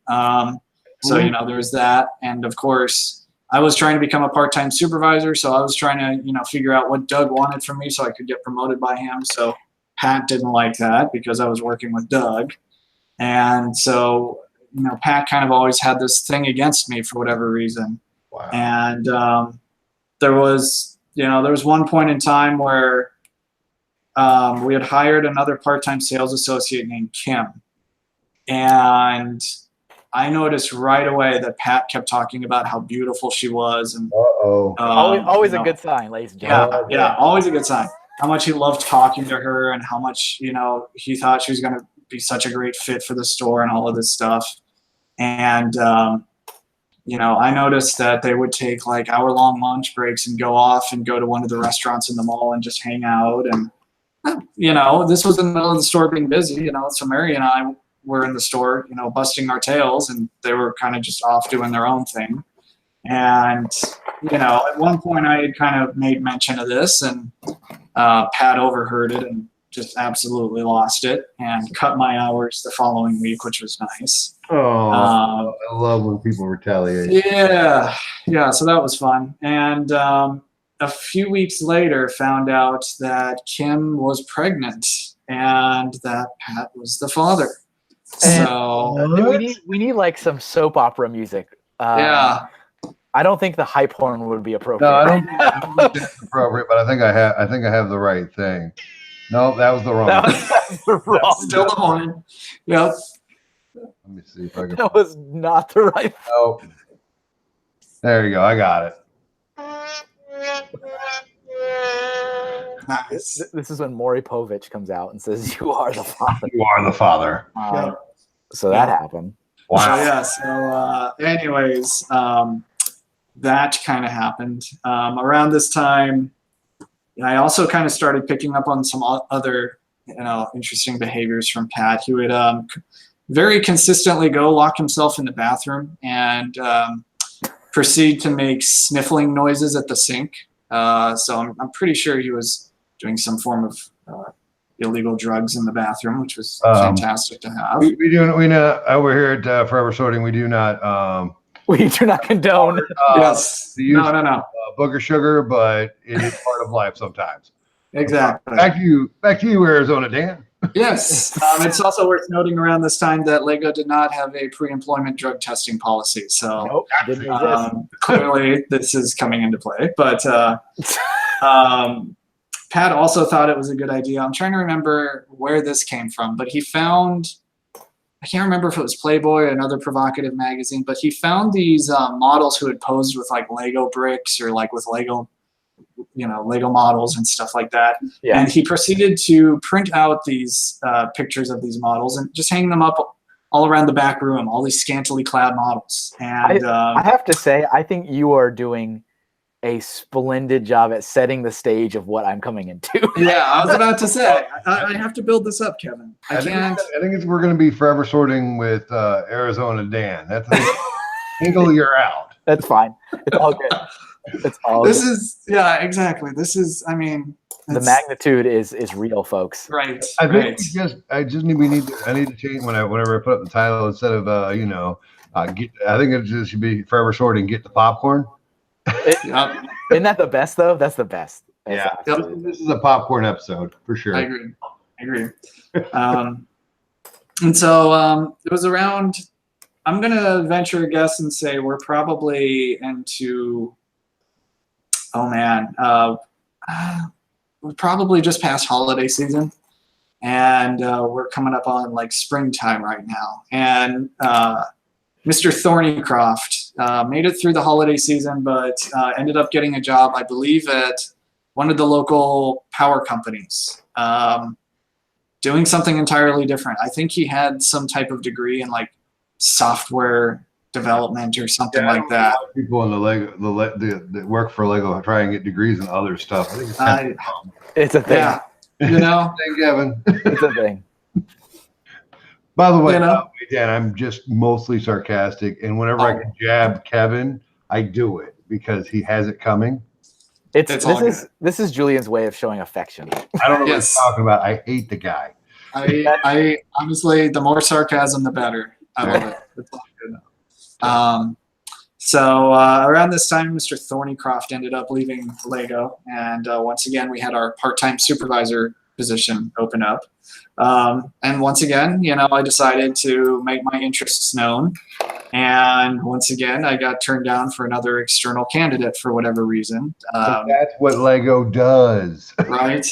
So there was that. And of course, I was trying to become a part-time supervisor, so I was trying to, figure out what Doug wanted from me so I could get promoted by him. So Pat didn't like that because I was working with Doug. And so, Pat kind of always had this thing against me for whatever reason. Wow. And there was one point in time where we had hired another part-time sales associate named Kim. And I noticed right away that Pat kept talking about how beautiful she was. And always a good sign, ladies and gentlemen. Yeah, always a good sign. How much he loved talking to her and how much, he thought she was going to be such a great fit for the store and all of this stuff. And, I noticed that they would take like hour-long lunch breaks and go off and go to one of the restaurants in the mall and just hang out. And, this was in the middle of the store being busy, so Mary and I were in the store, busting our tails, and they were kind of just off doing their own thing. And, at one point I had kind of made mention of this, and Pat overheard it and just absolutely lost it and cut my hours the following week, which was nice. I love when people retaliate. Yeah, so that was fun. And a few weeks later found out that Kim was pregnant and that Pat was the father. So we need like some soap opera music. Yeah. I don't think the hype horn would be appropriate. No, I don't think that's appropriate, but I think I have the right thing. No, that was the wrong. Still the horn. Yep. Let me see if I can. That was not the right. Oh, there you go. I got it. Nice. This is when Maury Povich comes out and says, "You are the father." You are the father. So that happened. Wow. So anyways, that kind of happened. Around this time, I also kind of started picking up on some other, interesting behaviors from Pat. He would very consistently go lock himself in the bathroom and proceed to make sniffling noises at the sink. So I'm pretty sure he was doing some form of illegal drugs in the bathroom, which was fantastic to have. We know over here at Forever Sorting, we do not we do not condone yes the use no of booger sugar, but it is part of life sometimes. Exactly. Back to you, Arizona Dan. Yes. It's also worth noting around this time that Lego did not have a pre-employment drug testing policy. So nope, didn't exist. Clearly this is coming into play. But Pat also thought it was a good idea. I'm trying to remember where this came from, but he found, I can't remember if it was Playboy or another provocative magazine, but he found these models who had posed with like Lego bricks or like with Lego models and stuff like that. Yeah. And he proceeded to print out these pictures of these models and just hang them up all around the back room, all these scantily clad models. And I have to say, I think you are doing a splendid job at setting the stage of what I'm coming into. Yeah, I was about to say, I have to build this up, Kevin. I think we're going to be Forever Sorting with Arizona Dan. That's Hinkle, you're out. That's fine. It's all good. It's all this good. Is yeah, exactly. This is, I mean, the magnitude is real, folks. Right. I think I need to change whenever I put up the title instead of I think it just should be Forever Sorting. Get the popcorn. Isn't that the best though? That's the best. Yeah. This is a popcorn episode for sure. I agree. And so it was around. I'm gonna venture a guess and say we're probably into. Oh man, we're probably just past holiday season, and we're coming up on like springtime right now. And Mr. Thornycroft made it through the holiday season, but ended up getting a job, I believe, at one of the local power companies, doing something entirely different. I think he had some type of degree in like software development or something like that. People in the Lego, that work for Lego, try and get degrees in other stuff. I think it's a thing. Yeah, Thank Kevin. It's a thing. By the way, Dan, I'm just mostly sarcastic, and whenever I can jab Kevin, I do it because he has it coming. This is Julian's way of showing affection. I don't know what he's talking about. I hate the guy. I honestly, the more sarcasm, the better. I love it. It's all good. So around this time, Mr. Thornycroft ended up leaving Lego, and once again, we had our part-time supervisor position open up. And once again, I decided to make my interests known. And once again, I got turned down for another external candidate for whatever reason. But that's what Lego does. Right.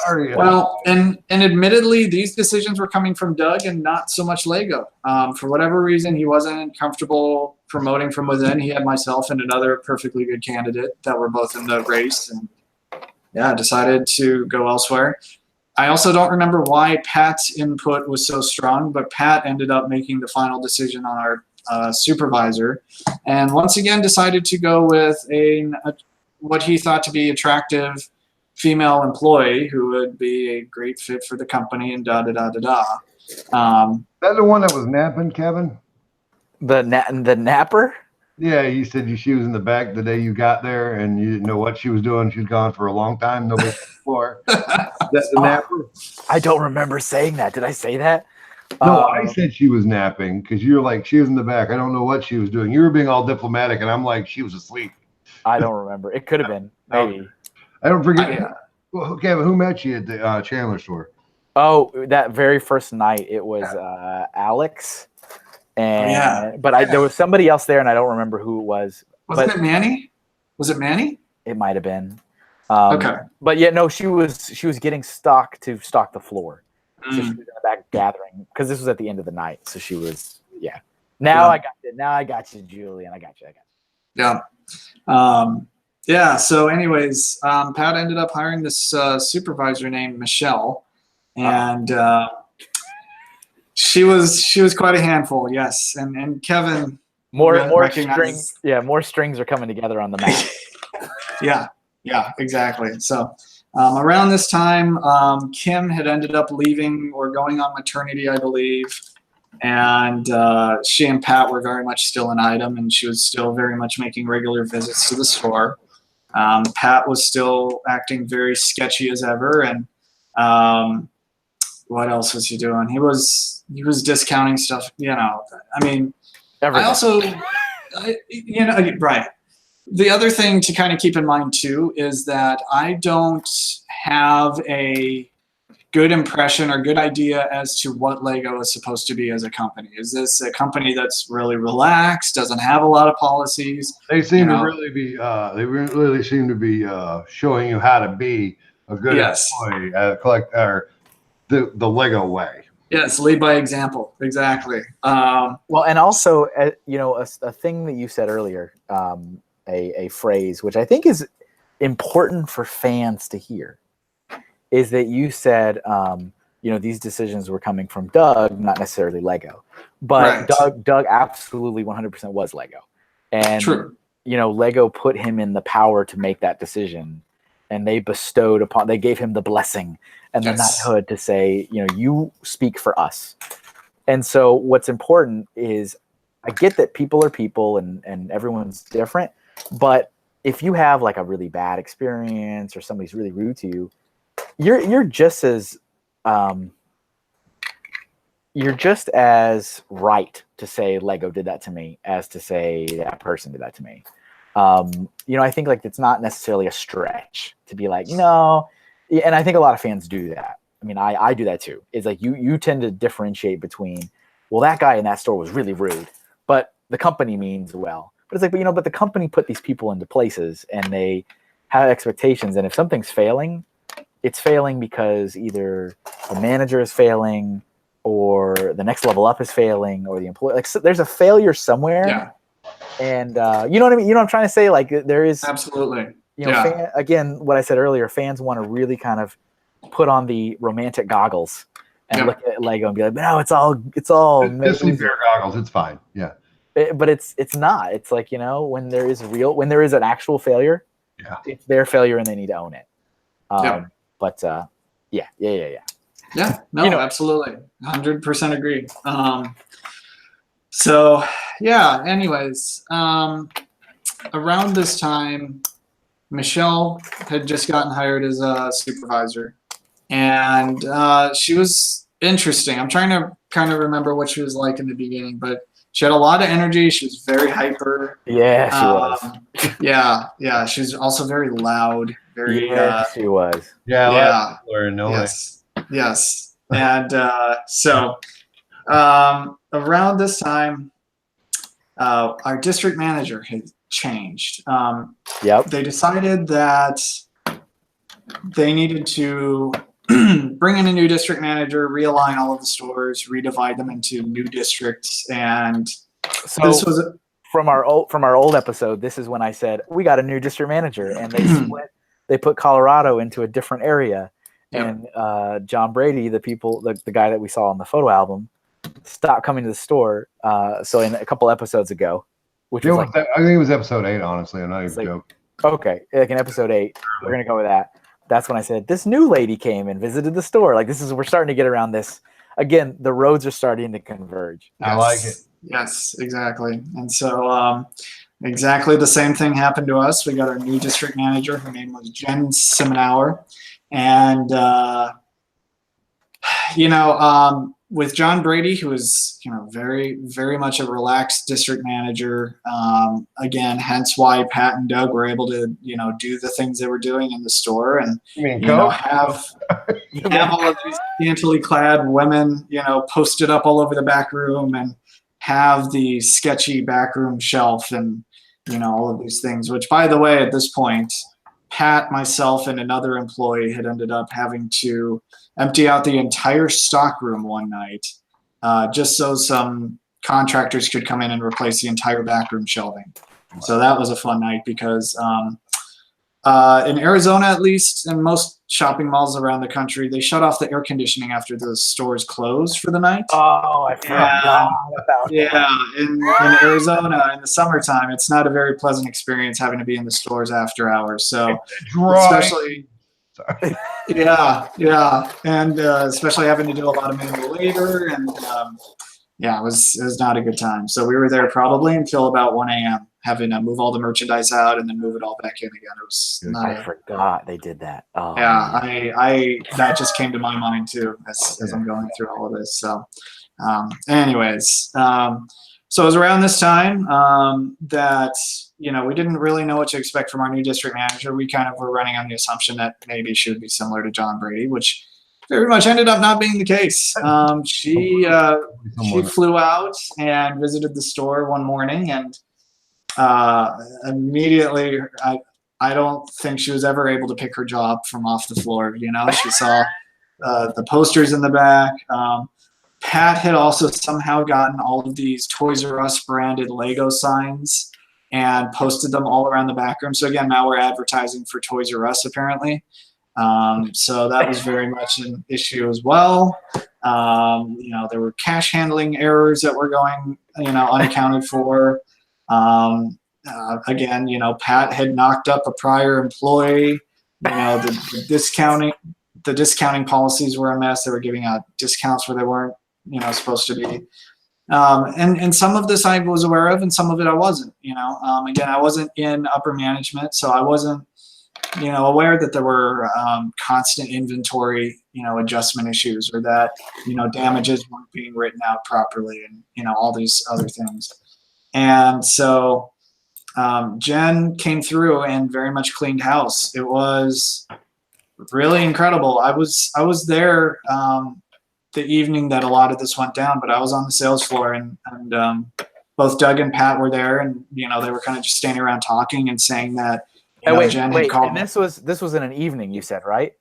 Sorry. Well, and admittedly, these decisions were coming from Doug and not so much Lego. For whatever reason, he wasn't comfortable promoting from within. He had myself and another perfectly good candidate that were both in the race, and decided to go elsewhere. I also don't remember why Pat's input was so strong, but Pat ended up making the final decision on our supervisor, and once again decided to go with what he thought to be attractive female employee who would be a great fit for the company, and da da da da da. That's the one that was napping, Kevin? The napper? Yeah, you said she was in the back the day you got there, and you didn't know what she was doing. She's gone for a long time. Nobody before. That's the napper. I don't remember saying that. Did I say that? No, I said she was napping because you're like, she was in the back. I don't know what she was doing. You were being all diplomatic, and I'm like, she was asleep. I don't remember. It could have been. Maybe. I don't forget. Well, Kevin, who met you at the Chandler store? Oh, that very first night, it was Alex. And there was somebody else there, and I don't remember who it was. Wasn't it Manny? Was it Manny? It might have been. Okay. But no, she was getting stock to stock the floor. So she was in the back gathering, because this was at the end of the night. So she was, Now I got you. Now I got you, Julian. I got you. Yeah. So anyways, Pat ended up hiring this supervisor named Michelle, and she was quite a handful. Yes. And Kevin, more strings. Yeah. More strings are coming together on the map. Yeah, exactly. So around this time, Kim had ended up leaving or going on maternity, I believe. And she and Pat were very much still an item, and she was still very much making regular visits to the store. Pat was still acting very sketchy as ever. And what else was he doing? He was discounting stuff, I mean, everything. I also, right. The other thing to kind of keep in mind too is that I don't have a good impression or good idea as to what Lego is supposed to be as a company. Is this a company that's really relaxed, doesn't have a lot of policies? They seem to really be. They really seem to be showing you how to be a good employee, the Lego way. Yes, lead by example. Exactly. Well, and also, a thing that you said earlier. A phrase which I think is important for fans to hear is that you said, these decisions were coming from Doug, not necessarily Lego, but right. Doug absolutely 100% was Lego, and true. Lego put him in the power to make that decision, and they gave him the blessing and the knighthood to say, you speak for us. And so what's important is, I get that people are people and everyone's different. But if you have like a really bad experience or somebody's really rude to you, you're just as right to say Lego did that to me as to say that person did that to me. I think like it's not necessarily a stretch to be like, and I think a lot of fans do that. I mean, I do that too. It's like you tend to differentiate between, well, that guy in that store was really rude, but the company means well. But it's like, but the company put these people into places, and they have expectations. And if something's failing, it's failing because either the manager is failing, or the next level up is failing, or the employee. Like, so there's a failure somewhere. Yeah. And you know what I mean? You know what I'm trying to say? Like, there is absolutely. Again, what I said earlier, fans want to really kind of put on the romantic goggles and look at Lego and be like, no, it's all Disney bear goggles. It's fine. Yeah. But it's not. It's like, when there is an actual failure, it's their failure and they need to own it. But yeah. Yeah, no, absolutely. 100% agree. So yeah, anyways, around this time, Michelle had just gotten hired as a supervisor, and she was interesting. I'm trying to kind of remember what she was like in the beginning, but she had a lot of energy. She was very hyper. Yeah, she was. Yeah. She was also very loud. Very Yes, she was. Yeah, yeah. Learn, no way. Yes. And so around this time, our district manager had changed. Yep. They decided that they needed to bring in a new district manager, realign all of the stores, redivide them into new districts, and So this was from our old episode, this is when I said we got a new district manager, and they split. They put Colorado into a different area, Yep. and John Brady, the guy that we saw on the photo album, stopped coming to the store. So in a couple episodes ago, which was like, I think it was episode 8. Honestly, I'm not even joking. Okay, like in episode 8, we're gonna go with that. That's when I said this new lady came and visited the store. Like we're starting to get around this again. The roads are starting to converge. I like it. Yes, exactly. And so exactly the same thing happened to us. We got our new district manager. Her name was Jen Simonauer. And, with John Brady, who was, very, very much a relaxed district manager. Again, hence why Pat and Doug were able to, do the things they were doing in the store and, have all of these scantily clad women, posted up all over the back room and have the sketchy backroom shelf and, all of these things, which, by the way, at this point, Pat, myself, and another employee had ended up having to empty out the entire stock room one night just so some contractors could come in and replace the entire backroom shelving. So that was a fun night because in Arizona, at least, and most shopping malls around the country, they shut off the air conditioning after the stores close for the night. Oh, I forgot about that. Yeah, in Arizona in the summertime, it's not a very pleasant experience having to be in the stores after hours. So, especially, and especially having to do a lot of manual labor, and it was not a good time. So we were there probably until about 1 a.m. having to move all the merchandise out and then move it all back in again. It was I forgot they did that. Oh, yeah, I that just came to my mind too as I'm going through all of this. So, so it was around this time that we didn't really know what to expect from our new district manager. We kind of were running on the assumption that maybe she would be similar to John Brady, which very much ended up not being the case. She flew out and visited the store one morning, and immediately I don't think she was ever able to pick her jaw up from off the floor. She saw the posters in the back. Pat had also somehow gotten all of these Toys R Us branded Lego signs and posted them all around the back room. So again, now we're advertising for Toys R Us apparently. So that was very much an issue as well. There were cash handling errors that were going, unaccounted for. Again, Pat had knocked up a prior employee. The discounting policies were a mess. They were giving out discounts where they weren't, supposed to be. And some of this I was aware of, and some of it I wasn't. Again, I wasn't in upper management, so I wasn't, aware that there were constant inventory, adjustment issues, or that, damages weren't being written out properly, and all these other things. And so Jen came through and very much cleaned house. It was really incredible. I was there the evening that a lot of this went down, but I was on the sales floor, and both Doug and Pat were there, and they were kind of just standing around talking and saying that Jen had called. And this was in an evening, you said, right?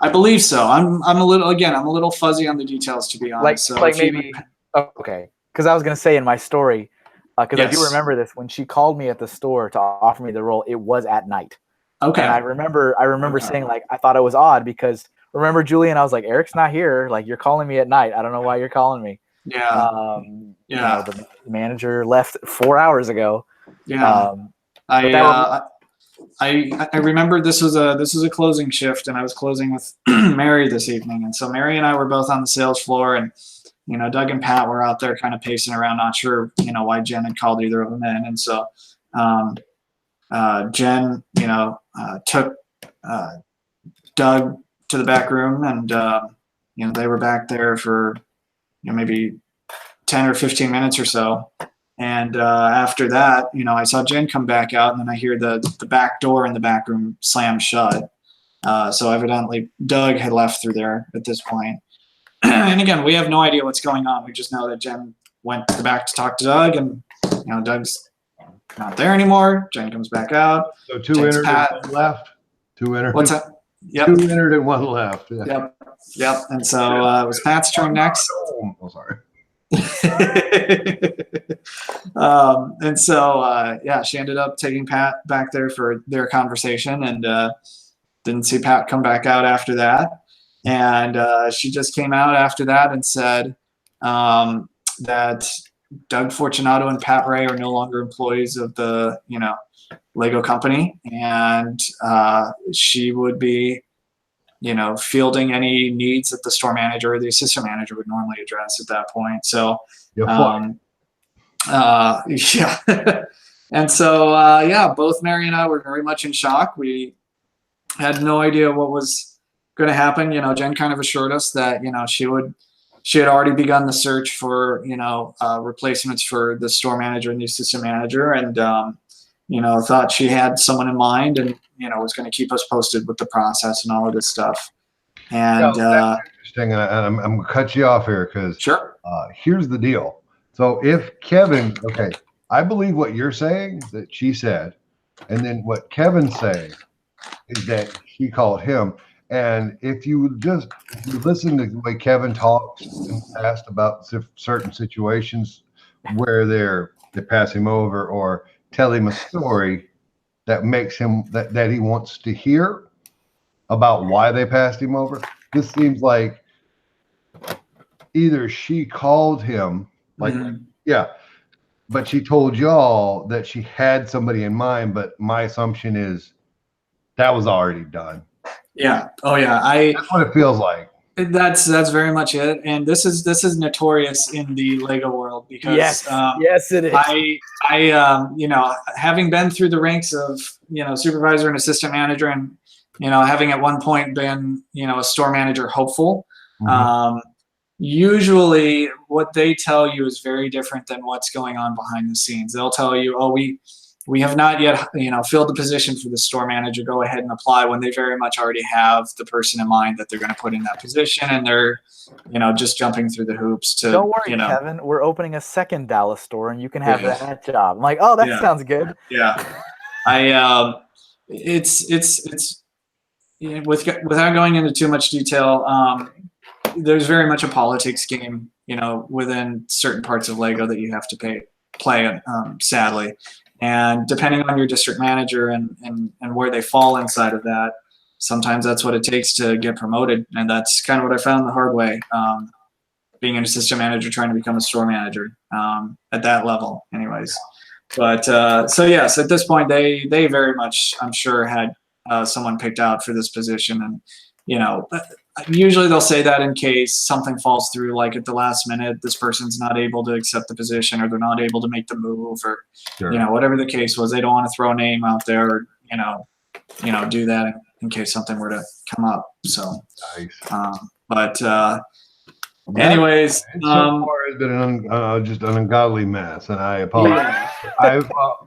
I believe so. I'm a little fuzzy on the details, to be honest. Okay, because I was gonna say in my story. Because I do remember this when she called me at the store to offer me the role. It was at night. Okay. And I remember saying I thought it was odd because remember Julian, I was like, Eric's not here. Like you're calling me at night. I don't know why you're calling me. Yeah. The manager left 4 hours ago. Yeah. I remember this was a closing shift, and I was closing with Mary this evening, and so Mary and I were both on the sales floor, and Doug and Pat were out there kind of pacing around, not sure, why Jen had called either of them in. And so Jen, took Doug to the back room, and they were back there for maybe 10 or 15 minutes or so. And after that, I saw Jen come back out, and then I hear the back door in the back room slam shut. So evidently Doug had left through there at this point. And again, we have no idea what's going on. We just know that Jen went back to talk to Doug, and Doug's not there anymore. Jen comes back out. So two entered and one left. Two entered. What's that? Yep. Two entered and one left. Yeah. Yep. And so it was Pat's turn next. Oh, sorry. And so she ended up taking Pat back there for their conversation, and didn't see Pat come back out after that. And she just came out after that and said that Doug Fortunato and Pat Ray are no longer employees of the Lego company, and she would be fielding any needs that the store manager or the assistant manager would normally address at that point. So and so both Mary and I were very much in shock. We had no idea what was going to happen. Jen kind of assured us that she had already begun the search for replacements for the store manager and the assistant manager, and thought she had someone in mind, and was going to keep us posted with the process and all of this stuff. And that's interesting. And I'm going to cut you off here because sure. Here's the deal. So if Kevin, okay, I believe what you're saying that she said, and then what Kevin's saying is that she called him. And if you listen to the way Kevin talks in the past about certain situations where they pass him over or tell him a story that makes him that he wants to hear about why they passed him over, this seems like either she called him but she told y'all that she had somebody in mind, but my assumption is that was already done. Yeah. Oh yeah. That's what it feels like. That's very much it. And this is notorious in the Lego world because yes, it is. I having been through the ranks of supervisor and assistant manager, and having at one point been a store manager hopeful. Mm-hmm. Usually what they tell you is very different than what's going on behind the scenes. They'll tell you, oh, we have not yet, filled the position for the store manager. Go ahead and apply, when they very much already have the person in mind that they're going to put in that position, and they're, just jumping through the hoops to. Don't worry, Kevin. We're opening a second Dallas store, and you can have that job. I'm like, oh, that sounds good. Yeah, it's without going into too much detail. There's very much a politics game, within certain parts of Lego that you have to play. Sadly. And depending on your district manager and where they fall inside of that, sometimes that's what it takes to get promoted. And that's kind of what I found the hard way, being an assistant manager, trying to become a store manager at that level anyways. But so yes, at this point, they very much, I'm sure, had someone picked out for this position. And, usually they'll say that in case something falls through, like at the last minute, this person's not able to accept the position, or they're not able to make the move, or, whatever the case was. They don't want to throw a name out there, or, do that in case something were to come up. So, nice. Anyways, so far it's been just an ungodly mess, and I apologize. I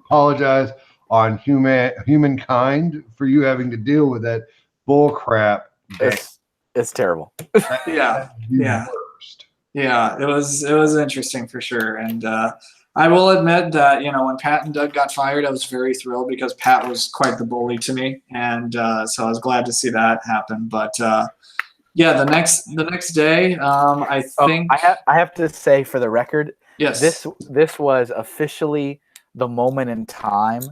apologize on humankind for you having to deal with that bull crap. It's terrible. Yeah. It was interesting for sure. And I will admit that, when Pat and Doug got fired, I was very thrilled because Pat was quite the bully to me. And so I was glad to see that happen. But the next day, I think I have to say, for the record, yes, this was officially the moment in time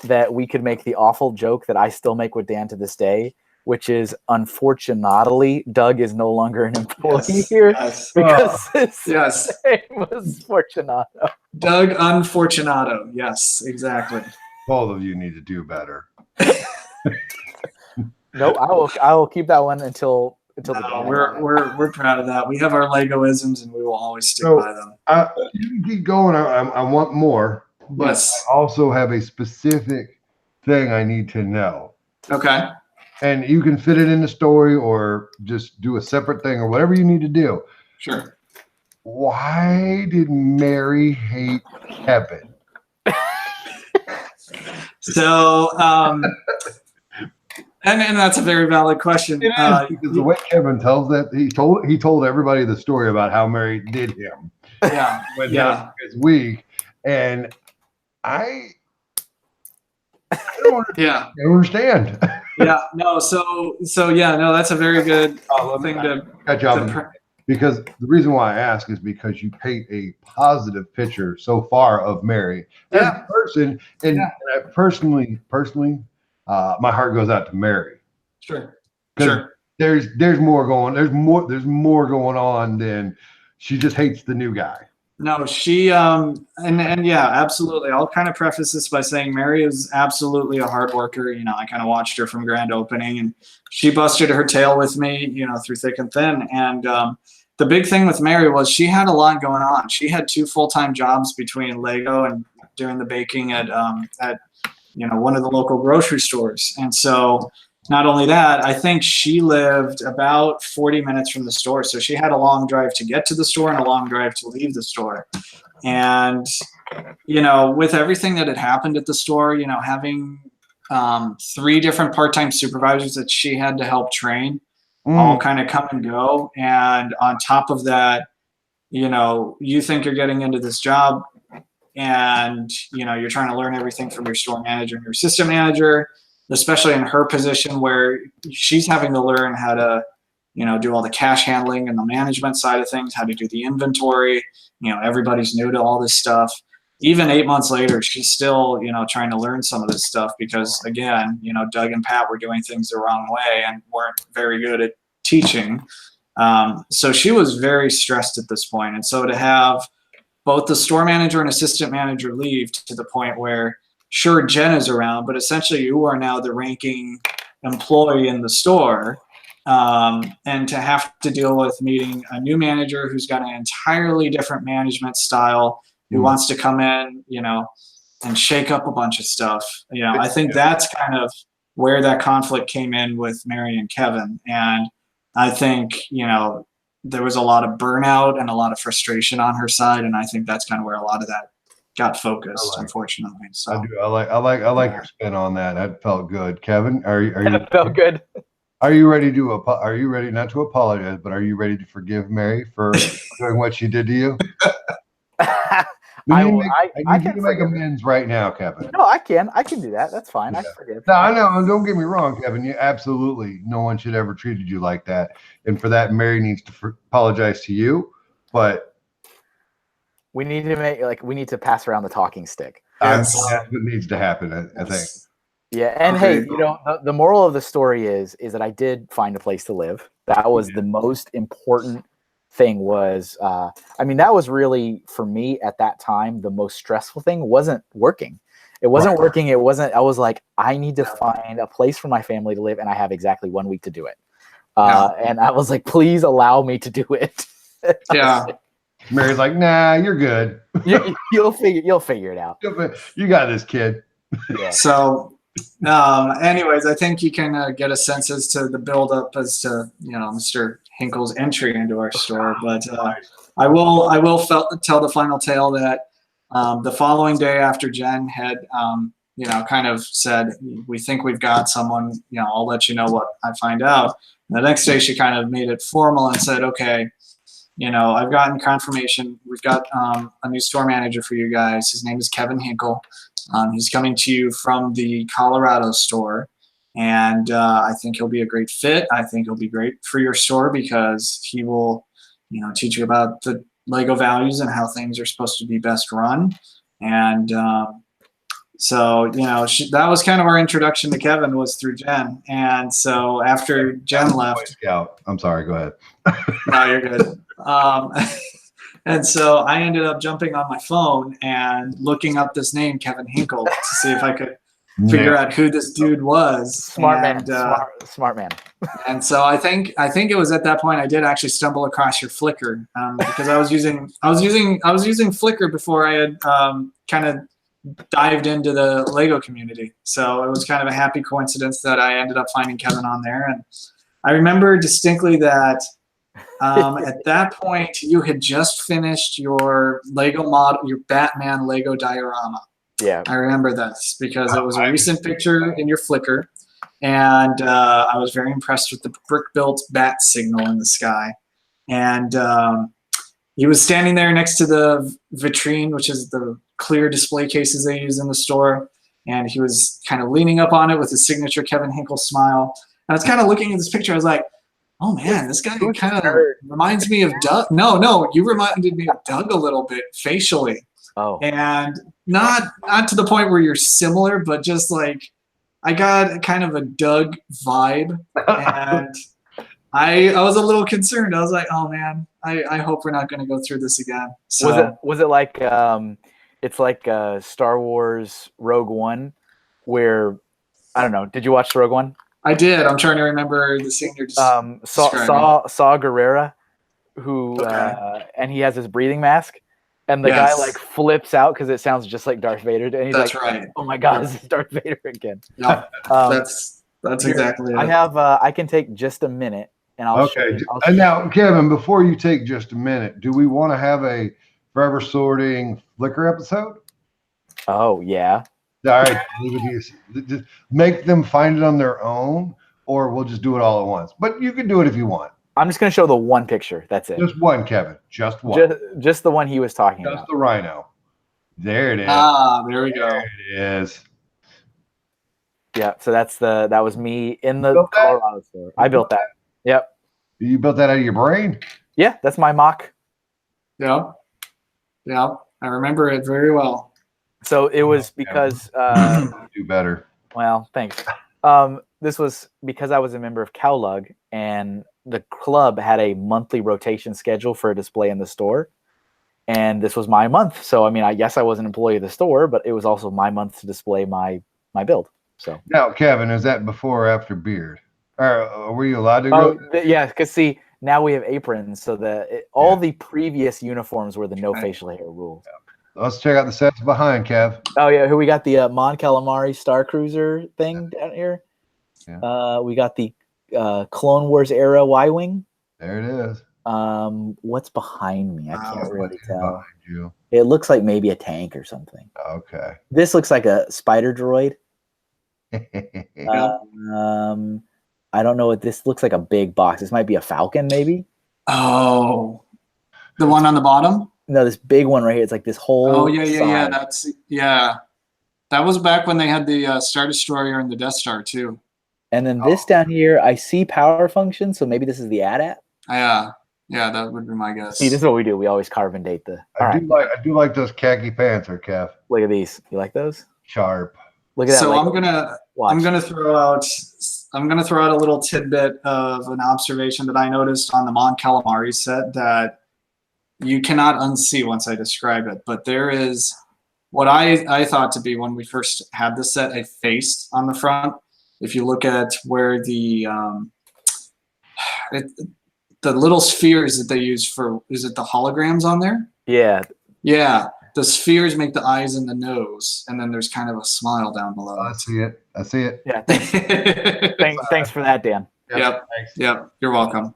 that we could make the awful joke that I still make with Dan to this day, which is, unfortunately, Doug is no longer an employee here because his name was Fortunato. Doug Unfortunato. Yes, exactly. Both of you need to do better. No, I will keep that one until we're proud of that. We have our Legoisms, and we will always stick by them. You can keep going. I want more, but I also have a specific thing I need to know. Okay. And you can fit it in the story or just do a separate thing or whatever you need to do. Sure. why did Mary hate Kevin? So, and that's a very valid question. Because the way Kevin tells that, he told everybody the story about how Mary did him. Yeah, when yeah. his week, and I don't understand. Yeah, no. So yeah, no. That's a very good thing to catch up. Because the reason why I ask is because you paint a positive picture so far of Mary as a person, and I personally, my heart goes out to Mary. Sure. There's more going on than she just hates the new guy. No, she and yeah, absolutely. I'll kind of preface this by saying Mary is absolutely a hard worker. You know, I kind of watched her from grand opening, and she busted her tail with me, you know, through thick and thin. And the big thing with Mary was she had a lot going on. She had 2 full-time jobs between Lego and doing the baking at you know, one of the local grocery stores. And so not only that, I think she lived about 40 minutes from the store. So she had a long drive to get to the store and a long drive to leave the store. And, you know, with everything that had happened at the store, you know, having 3 different part-time supervisors that she had to help train all kind of come and go. And on top of that, you know, you think you're getting into this job and, you know, you're trying to learn everything from your store manager and your assistant manager, especially in her position where she's having to learn how to, you know, do all the cash handling and the management side of things, how to do the inventory. You know, everybody's new to all this stuff. Even 8 months later, she's still, you know, trying to learn some of this stuff because, again, you know, Doug and Pat were doing things the wrong way and weren't very good at teaching. So she was very stressed at this point. And so to have both the store manager and assistant manager leave to the point where, sure, Jen is around, but essentially you are now the ranking employee in the store. And to have to deal with meeting a new manager who's got an entirely different management style, who wants to come in, you know, and shake up a bunch of stuff. You know, I think that's kind of where that conflict came in with Mary and Kevin. And I think, you know, there was a lot of burnout and a lot of frustration on her side. And I think that's kind of where a lot of that got focused, unfortunately. So I like your spin on that. That felt good. Kevin, are you That felt good. Are you ready not to apologize, but are you ready to forgive Mary for doing what she did to you? I can make amends right now, Kevin. No, I can do that. That's fine. I can forgive. No, I know. Don't get me wrong, Kevin. You absolutely, no one should ever treated you like that. And for that, Mary needs to apologize to you. But we need to pass around the talking stick. That's what needs to happen, I think. Yeah, and hey, you know, the moral of the story is that I did find a place to live. That was the most important thing. Was I mean, that was really, for me at that time, the most stressful thing. Wasn't working. It wasn't working. It wasn't. I was like, I need to find a place for my family to live, and I have exactly 1 week to do it. And I was like, please allow me to do it. Yeah. Mary's like, nah, you're good. You'll figure it out. You got this, kid. Yeah. So, anyways, I think you can get a sense as to the buildup as to, you know, Mr. Hinkle's entry into our store. But I will tell the final tale that the following day after Jen had, you know, kind of said, we think we've got someone, you know, I'll let you know what I find out. And the next day she kind of made it formal and said, okay, you know, I've gotten confirmation. We've got a new store manager for you guys. His name is Kevin Hinkle. He's coming to you from the Colorado store, and I think he'll be a great fit. I think he'll be great for your store because he will, you know, teach you about the Lego values and how things are supposed to be best run. And so, you know, that was kind of our introduction to Kevin, was through Jen. And so after Jen left, I'm sorry, go ahead. No, you're good. And so I ended up jumping on my phone and looking up this name, Kevin Hinkle, to see if I could figure out who this dude was. Smart man. And so I think it was at that point I did actually stumble across your Flickr, because I was using Flickr before I had kind of dived into the Lego community. So it was kind of a happy coincidence that I ended up finding Kevin on there. And I remember distinctly that At that point, you had just finished your Lego model, your Batman Lego diorama. Yeah. I remember this because it was a recent picture in your Flickr, and I was very impressed with the brick-built bat signal in the sky. And he was standing there next to the vitrine, which is the clear display cases they use in the store, and he was kind of leaning up on it with his signature Kevin Hinkle smile. And I was kind of looking at this picture. I was like, oh man, this guy kind of reminds me of Doug. No, you reminded me of Doug a little bit facially. Oh. And not to the point where you're similar, but just like I got kind of a Doug vibe, and I was a little concerned. I was like, oh man, I hope we're not going to go through this again. So was it like it's like Star Wars Rogue One, where I don't know. Did you watch Rogue One? I did. I'm trying to remember the scene you're just Saw Gerrera, who and he has his breathing mask, and the guy like flips out because it sounds just like Darth Vader, and he's like, "Oh my god, this is Darth Vader again." Yeah, that's exactly it. I can take just a minute, and I'll show you. And now, Kevin, before you take just a minute, do we want to have a Forever Sorting Flickr episode? Oh yeah. All right, just make them find it on their own, or we'll just do it all at once. But you can do it if you want. I'm just going to show the one picture. That's it. Just one, Kevin. Just one. Just the one he was talking about. Just the rhino. There it is. Ah, there we go. There it is. Yeah, so that was me in the Colorado store. I built that. Yep. You built that out of your brain? Yeah, that's my mock. Yeah. I remember it very well. So it was because do better. Well, thanks. This was because I was a member of Cowlug, and the club had a monthly rotation schedule for a display in the store, and this was my month. So I mean, I guess I was an employee of the store, but it was also my month to display my build. So now, Kevin, is that before or after beard? Or were you allowed to go? Yeah, because see, now we have aprons, so all the previous uniforms were the no facial hair rules. Yeah. Let's check out the sets behind, Kev. Oh yeah, here we got the Mon Calamari Star Cruiser thing down here. Yeah. We got the Clone Wars era Y-wing. There it is. What's behind me? I can't really tell. You. It looks like maybe a tank or something. Okay. This looks like a spider droid. I don't know what this looks like. A big box. This might be a Falcon, maybe. Oh, the one on the bottom. No, this big one right here. It's like this whole. Oh yeah. That was back when they had the Star Destroyer and the Death Star too. And then this down here, I see power function, so maybe this is the AT-AT. Yeah, that would be my guess. See, this is what we do. We always carbon date the. I do like those khaki pants, there, Kev. Look at these. You like those? Sharp. Look at that. So I'm gonna throw out a little tidbit of an observation that I noticed on the Mon Calamari set that you cannot unsee once I describe it. But there is what I thought to be, when we first had the set, a face on the front. If you look at where the little spheres that they use for, is it the holograms on there? Yeah. Yeah. The spheres make the eyes and the nose, and then there's kind of a smile down below. I see it. Yeah. Thanks for that, Dan. Yep. You're welcome.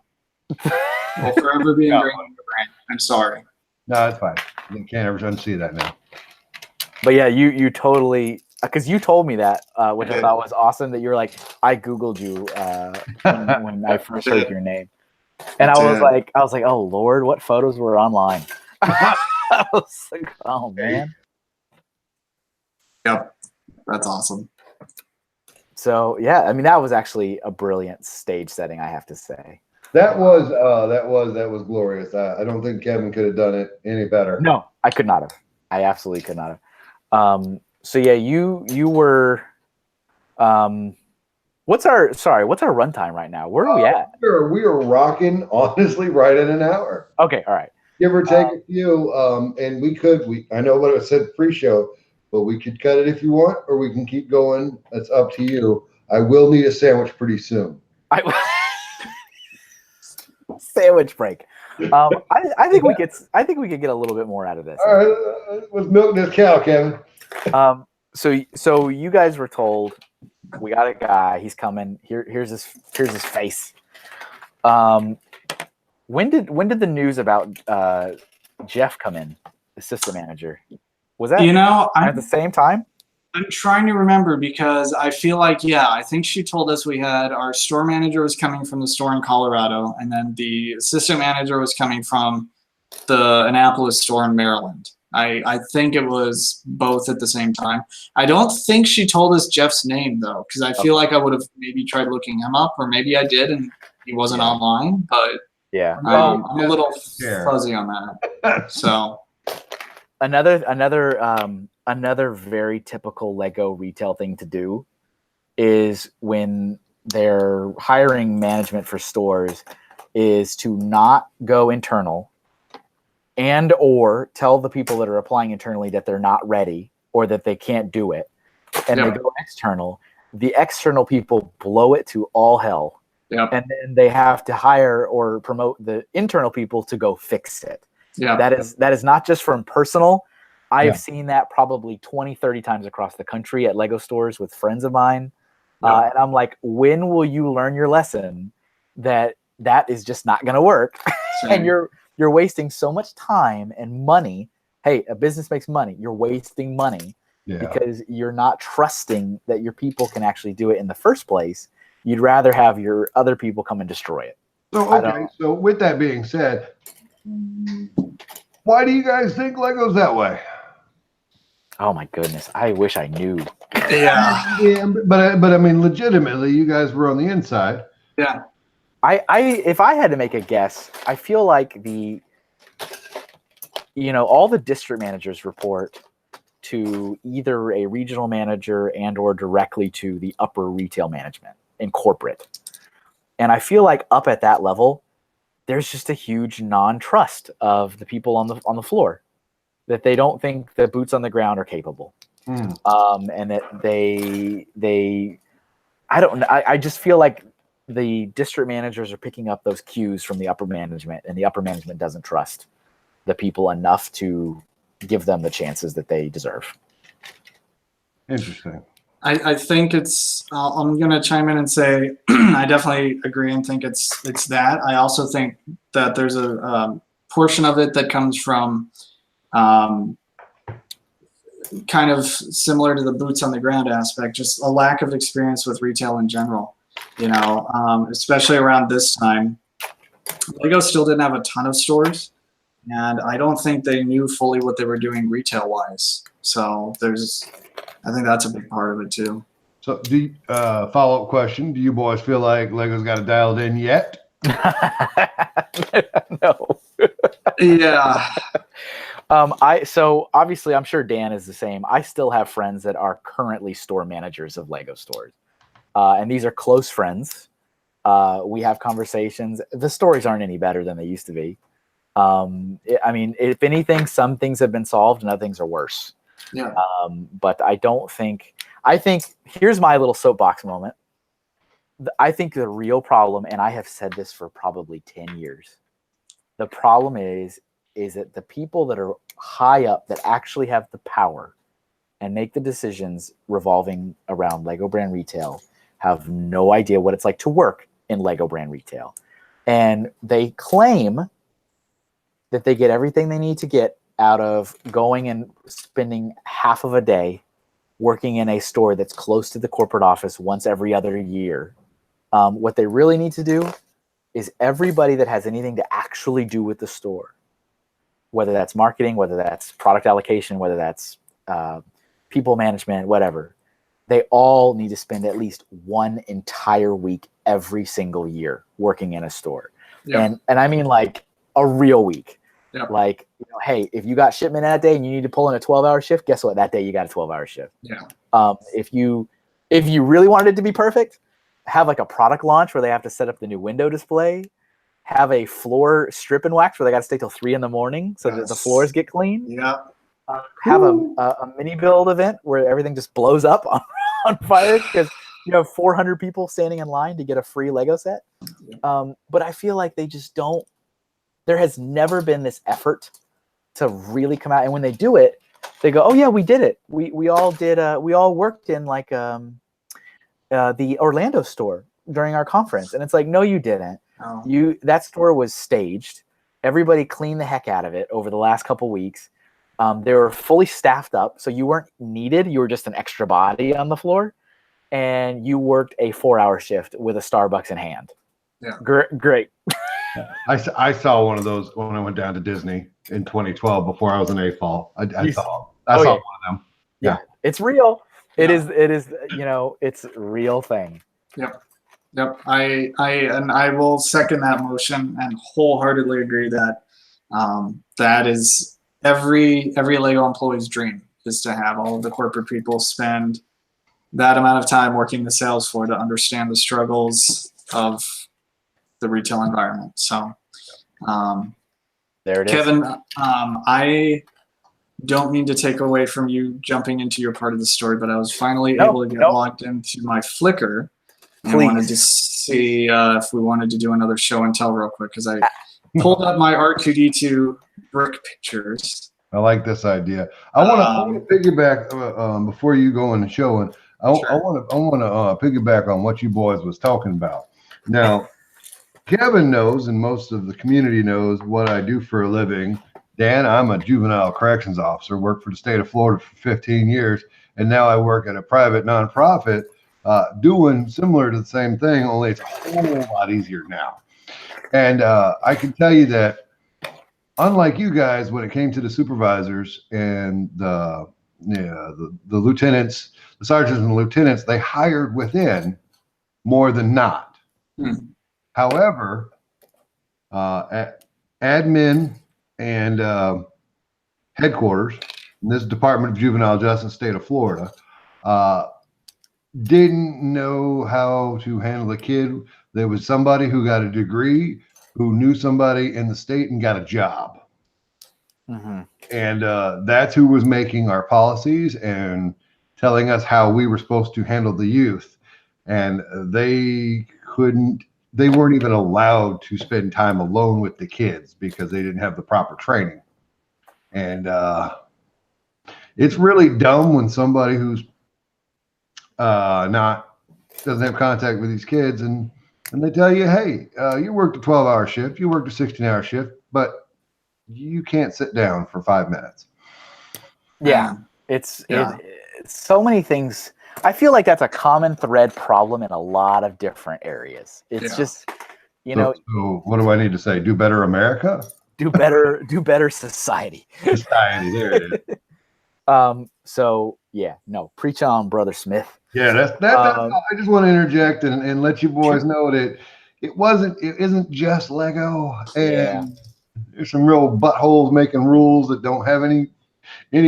We'll forever be ingrained in your brain. I'm sorry. No, that's fine. You can't ever unsee that now. But yeah, you totally, because you told me that, which I thought was awesome, that you were like, I Googled you when I first heard your name. And I was like, oh Lord, what photos were online? I was like, oh man. Yep. That's awesome. So yeah, I mean, that was actually a brilliant stage setting, I have to say. That was glorious. I don't think Kevin could have done it any better. No, I could not have. I absolutely could not have. So yeah, you were. What's our runtime right now? Where are we at? We are rocking, honestly, right at an hour. Okay, all right. Give or take a few, and I know what I said pre-show, but we could cut it if you want, or we can keep going. That's up to you. I will need a sandwich pretty soon. Sandwich break. I think we could get a little bit more out of this. All right, let's milk this cow, Kevin. So you guys were told, we got a guy. He's coming. Here's his face. When did the news about Jeff come in, assistant manager? Was that at the same time? I'm trying to remember because I feel like, I think she told us we had our store manager was coming from the store in Colorado, and then the assistant manager was coming from the Annapolis store in Maryland. I think it was both at the same time. I don't think she told us Jeff's name, though, because I feel like I would have maybe tried looking him up, or maybe I did and he wasn't online, but yeah, I'm a little fuzzy on that. So another very typical Lego retail thing to do is when they're hiring management for stores is to not go internal and or tell the people that are applying internally that they're not ready or that they can't do it, and they go external. The external people blow it to all hell, and then they have to hire or promote the internal people to go fix it. That is not just from personal. I have seen that probably 20, 30 times across the country at Lego stores with friends of mine. And I'm like, when will you learn your lesson that is just not going to work? And you're wasting so much time and money. Hey, a business makes money. You're wasting money because you're not trusting that your people can actually do it in the first place. You'd rather have your other people come and destroy it. So with that being said, why do you guys think Lego's that way? Oh my goodness, I wish I knew. But I mean, legitimately, you guys were on the inside. Yeah. If I had to make a guess, I feel like all the district managers report to either a regional manager and or directly to the upper retail management in corporate. And I feel like up at that level, there's just a huge non-trust of the people on the floor, that they don't think the boots on the ground are capable. And that I just feel like the district managers are picking up those cues from the upper management, and the upper management doesn't trust the people enough to give them the chances that they deserve. Interesting. I think I'm going to chime in and say, I definitely agree and think it's that. I also think that there's a portion of it that comes from kind of similar to the boots on the ground aspect, just a lack of experience with retail in general, especially around this time. Lego still didn't have a ton of stores, and I don't think they knew fully what they were doing retail wise. So I think that's a big part of it too. So follow-up question, do you boys feel like Lego's got it dialed in yet? No. Yeah. So obviously I'm sure Dan is the same. I still have friends that are currently store managers of Lego stores. And these are close friends. We have conversations. The stories aren't any better than they used to be. If anything, some things have been solved and other things are worse. Yeah. But I think here's my little soapbox moment. I think the real problem, and I have said this for probably 10 years, the problem is that the people that are high up that actually have the power and make the decisions revolving around Lego brand retail have no idea what it's like to work in Lego brand retail. And they claim that they get everything they need to get out of going and spending half of a day working in a store that's close to the corporate office once every other year. What they really need to do is everybody that has anything to actually do with the store, whether that's marketing, whether that's product allocation, whether that's people management, whatever, they all need to spend at least one entire week every single year working in a store. Yeah. And I mean like a real week. Yeah. Like, hey, if you got shipment that day and you need to pull in a 12-hour shift, guess what? That day you got a 12-hour shift. Yeah. If you really wanted it to be perfect, have like a product launch where they have to set up the new window display, have a floor strip and wax where they got to stay till 3 a.m. so that the floors get clean. Yeah. Have a mini build event where everything just blows up on fire because you have 400 people standing in line to get a free Lego set. But I feel like they just don't. There has never been this effort to really come out, and when they do it, they go, "Oh yeah, we did it. We all did. We all worked in like the Orlando store during our conference," and it's like, "No, you didn't. Oh. That store was staged. Everybody cleaned the heck out of it over the last couple weeks. They were fully staffed up, so you weren't needed. You were just an extra body on the floor, and you worked a 4-hour shift with a Starbucks in hand. Yeah. Great. I saw one of those when I went down to Disney in 2012 before I was an AFOL. I saw one of them. Yeah, it's real. It is, it's a real thing. Yep. I will second that motion and wholeheartedly agree that that is every Lego employee's dream, is to have all of the corporate people spend that amount of time working the sales floor to understand the struggles of the retail environment. So, there it is. Kevin, I don't mean to take away from you jumping into your part of the story, but I was finally able to get logged into my Flickr and wanted to see if we wanted to do another show and tell real quick, because I pulled up my R2D2 brick pictures. I like this idea. I want to piggyback before you go into showing. I want to piggyback on what you boys was talking about. Now, Kevin knows, and most of the community knows, what I do for a living. Dan, I'm a juvenile corrections officer, worked for the state of Florida for 15 years, and now I work at a private nonprofit doing similar to the same thing, only it's a whole lot easier now. And I can tell you that, unlike you guys, when it came to the supervisors and the lieutenants, the sergeants and the lieutenants, they hired within more than not. However, admin and headquarters in this Department of Juvenile Justice, state of Florida, didn't know how to handle the kid. There was somebody who got a degree, who knew somebody in the state and got a job. And that's who was making our policies and telling us how we were supposed to handle the youth. And they weren't even allowed to spend time alone with the kids because they didn't have the proper training. And it's really dumb when somebody who's doesn't have contact with these kids and they tell you, hey, you worked a 12-hour shift, you worked a 16-hour shift, but you can't sit down for 5 minutes. Yeah, it's so many things. I feel like that's a common thread problem in a lot of different areas. It's just, So what do I need to say? Do better, America? Do better, society. Society, there it is. So yeah, no, preach on, Brother Smith. Yeah, that's I just want to interject and let you boys know that it isn't just Lego, and there's some real buttholes making rules that don't have any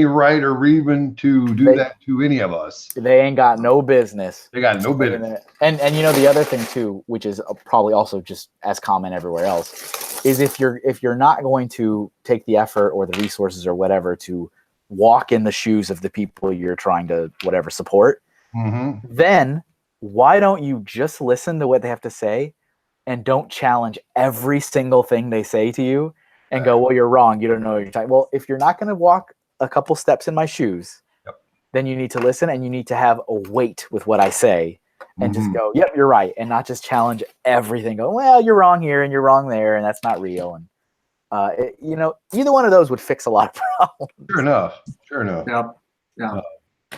right or reason to do that to any of us. They ain't got no business. They got no business. And the other thing too, which is probably also just as common everywhere else, is if you're not going to take the effort or the resources or whatever to walk in the shoes of the people you're trying to support, then why don't you just listen to what they have to say and don't challenge every single thing they say to you and go, well, you're wrong. You don't know what you're talking. Well, if you're not going to walk a couple steps in my shoes, then you need to listen and you need to have a weight with what I say and just go, yep, you're right. And not just challenge everything. Go, well, you're wrong here and you're wrong there. And that's not real. And, either one of those would fix a lot of problems. Sure enough. Yeah.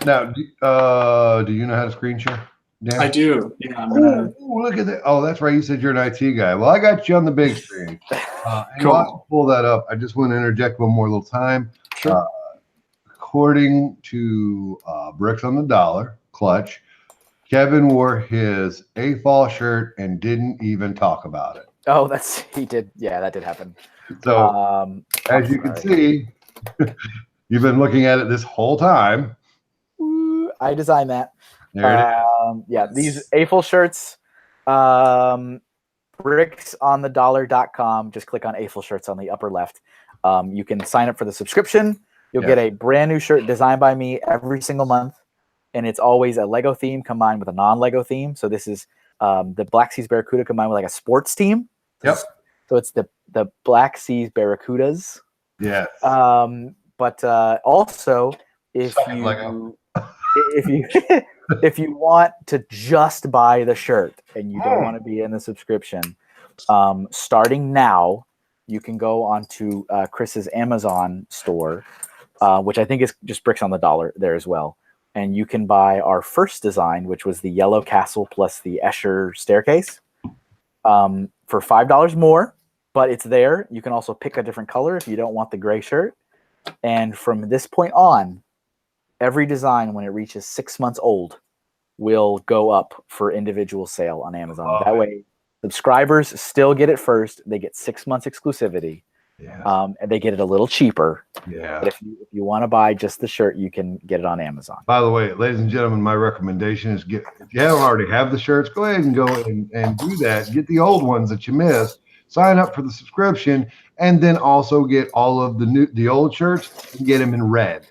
Now, do you know how to screen share? Dan? I do. Yeah. I'm gonna... look at that. Oh, that's right. You said you're an IT guy. Well, I got you on the big screen. And while I pull that up, I just want to interject one more little time. Sure. According to Bricks on the Dollar, Clutch, Kevin wore his AFOL shirt and didn't even talk about it. Oh, he did. Yeah, that did happen. So, as you can see, you've been looking at it this whole time. I designed that. There it is. Yeah, these AFOL shirts, bricksonthedollar.com. Just click on AFOL shirts on the upper left. You can sign up for the subscription. You'll get a brand new shirt designed by me every single month. And it's always a Lego theme combined with a non-Lego theme. So this is the Black Seas Barracuda combined with like a sports team. Yep. So it's the Black Seas Barracudas. Yeah. But also, if you want to just buy the shirt and you don't want to be in the subscription, Starting now, you can go onto Chris's Amazon store, which I think is just bricks on the dollar there as well. And you can buy our first design, which was the yellow castle plus the Escher staircase, for $5 more. But it's there. You can also pick a different color if you don't want the gray shirt. And from this point on, every design, when it reaches 6 months old, will go up for individual sale on Amazon. That way, subscribers still get it first. They get 6 months exclusivity. Yeah. And they get it a little cheaper. Yeah. But if you want to buy just the shirt, you can get it on Amazon. By the way, ladies and gentlemen, my recommendation is if you don't already have the shirts, go ahead and go and do that. Get the old ones that you missed. Sign up for the subscription, and then also get all of the old shirts and get them in red.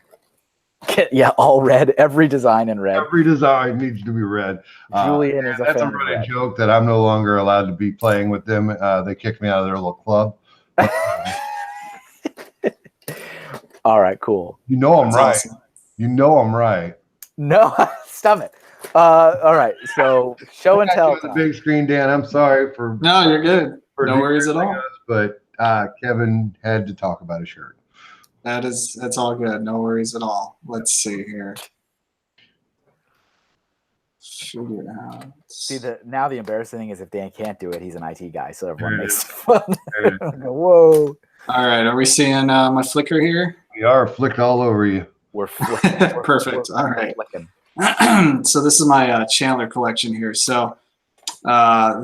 Yeah, all red. Every design in red. Every design needs to be red. Julian is a that's fan a running of red. joke that I'm no longer allowed to be playing with them. They kicked me out of their little club. All right, cool. You know I'm That's right. awesome. You know I'm right. No, stop it. All right, so show and tell. The big screen, Dan. I'm sorry for No, you're good. for No worries at all. us, but Kevin had to talk about a shirt. That's all good. No worries at all. Let's see here. Figure it out. See, now the embarrassing thing is if Dan can't do it, he's an IT guy, so everyone There it makes is. fun. There it Whoa, All right, are we seeing my Flickr here? We are flicked all over you. we're flicking. Perfect. All right. Flicking. So this is my Chandler collection here. So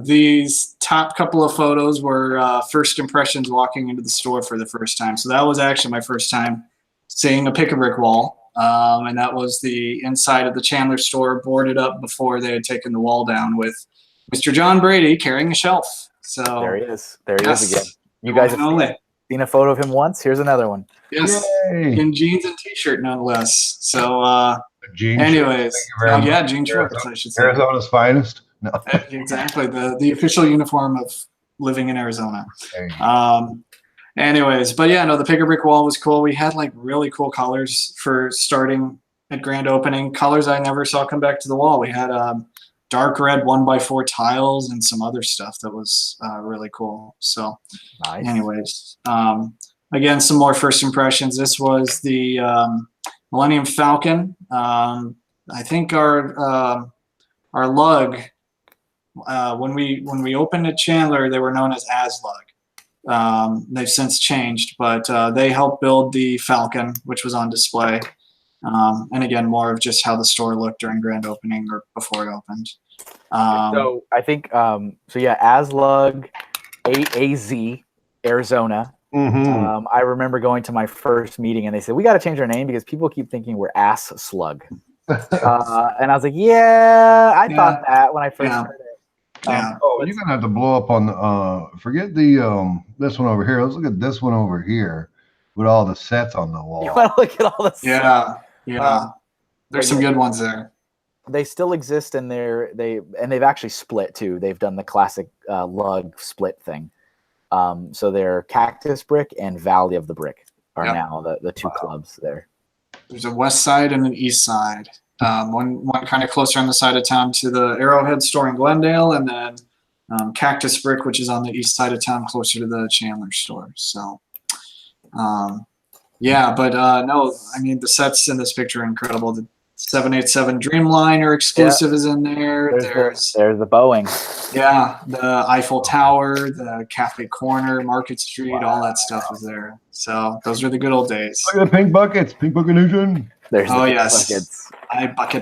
these top couple of photos were first impressions walking into the store for the first time. So that was actually my first time seeing a pick-a-brick wall. And that was the inside of the Chandler store, boarded up before they had taken the wall down, with Mr. John Brady carrying a shelf. So There he is. There he yes, is again. You guys have seen a photo of him once. Here's another one. Yes, Yay. in jeans and t-shirt nonetheless. So Jean anyways, very much. yeah, jean shorts, I should say. Arizona's finest. No. Exactly, the official uniform of living in Arizona. There you go. Anyways, but yeah, no, the pick-a-brick wall was cool. We had like really cool colors for starting at grand opening. Colors I never saw come back to the wall. We had dark red 1x4 tiles and some other stuff that was really cool. So Nice. anyways, again, some more first impressions. This was the Millennium Falcon. I think our lug, when we opened at Chandler, they were known as Lug. They've since changed, but they helped build the Falcon, which was on display. And again, more of just how the store looked during grand opening or before it opened. So I think so. Yeah, Aslug, AAZ, Arizona. Mhm. I remember going to my first meeting and they said we got to change our name because people keep thinking we're Ass Slug. And I was like, yeah, I thought that when I first heard it. Yeah. Oh, you're gonna have to blow up on forget the this one over here. Let's look at this one over here with all the sets on the wall. You want to look at all this? Yeah. There's some good ones there. They still exist, and they've actually split too. They've done the classic lug split thing. So they're Cactus Brick and Valley of the Brick are now the two clubs there. There's a west side and an east side. One kind of closer on the side of town to the Arrowhead store in Glendale, and then Cactus Brick, which is on the east side of town closer to the Chandler store. So, yeah, but no, I mean, the sets in this picture are incredible. The 787 Dreamliner exclusive is in there. There's the Boeing. Yeah, the Eiffel Tower, the Cafe Corner, Market Street, all that stuff is there. So those are the good old days. Look at the pink buckets, pink bucket nation. There's Oh, the yes. buckets.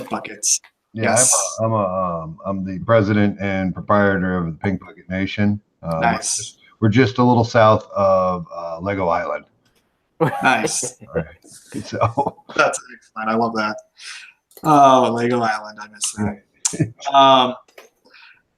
Buckets. Yeah, Yes. I'm the president and proprietor of the Pink Bucket Nation. Nice. We're just a little south of Lego Island. Nice. All right. So That's excellent. I love that. Oh, Lego Island. I miss that.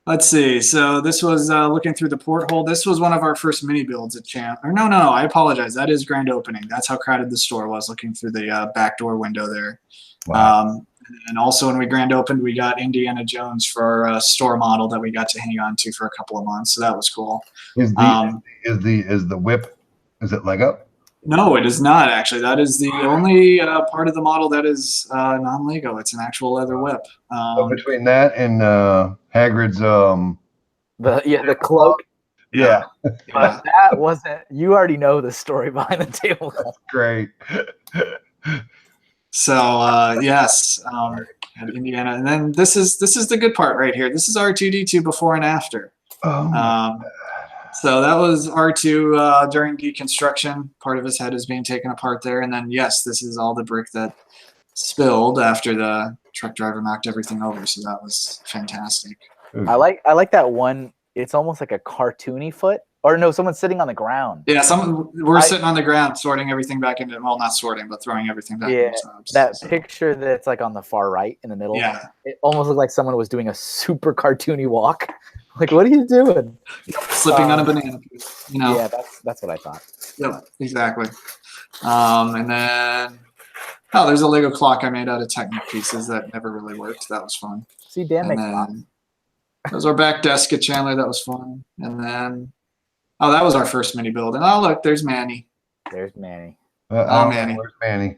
Let's see. So this was looking through the porthole. This was one of our first mini builds at Chandler. No, I apologize. That is grand opening. That's how crowded the store was, looking through the back door window there. wow. And also when we grand opened, we got Indiana Jones for our store model that we got to hang on to for a couple of months. So that was cool. Is the whip, is it Lego? No, it is not actually. That is the only part of the model that is non-Lego. It's an actual leather whip. So between that and Hagrid's The cloak. Yeah. But that wasn't. You already know the story behind the table. Great. So yes, at Indiana, and then this is the good part right here. This is R2D2 before and after. Oh. So that was R2 during deconstruction. Part of his head is being taken apart there, and then yes, this is all the brick that spilled after the truck driver knocked everything over. So that was fantastic. I like that one. It's almost like a cartoony foot, or no, someone's sitting on the ground. Yeah, we're sitting on the ground, sorting everything back into, well, not sorting, but throwing everything back into jobs. That picture that's like on the far right in the middle. Yeah. It almost looked like someone was doing a super cartoony walk. Like, what are you doing? Slipping on a banana. Yeah, that's what I thought. Yep, exactly. And then, there's a Lego clock I made out of Technic pieces that never really worked. That was fun. See, Dan makes fun. That was our back desk at Chandler. That was fun. And then, that was our first mini build. And look, there's Manny. There's Manny. Manny. Where's Manny?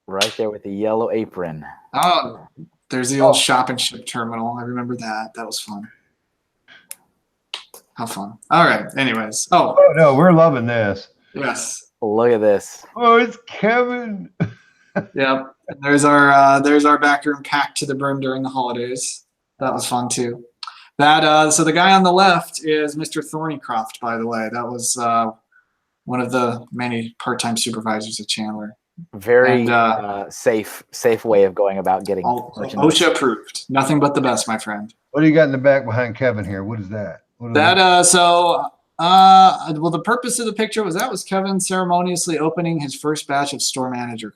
Right there with the yellow apron. Oh, there's the old shop and ship terminal. I remember that. That was fun. How fun. All right. Anyways. Oh no, we're loving this. Yes. Look at this. Oh, it's Kevin. Yep. And there's our back room packed to the brim during the holidays. That was fun too. So the guy on the left is Mr. Thornycroft, by the way. That was one of the many part-time supervisors at Chandler. Very safe way of going about getting OSHA approved. Nothing but the best, my friend. What do you got in the back behind Kevin here? What is that? Well, the purpose of the picture was Kevin ceremoniously opening his first batch of store manager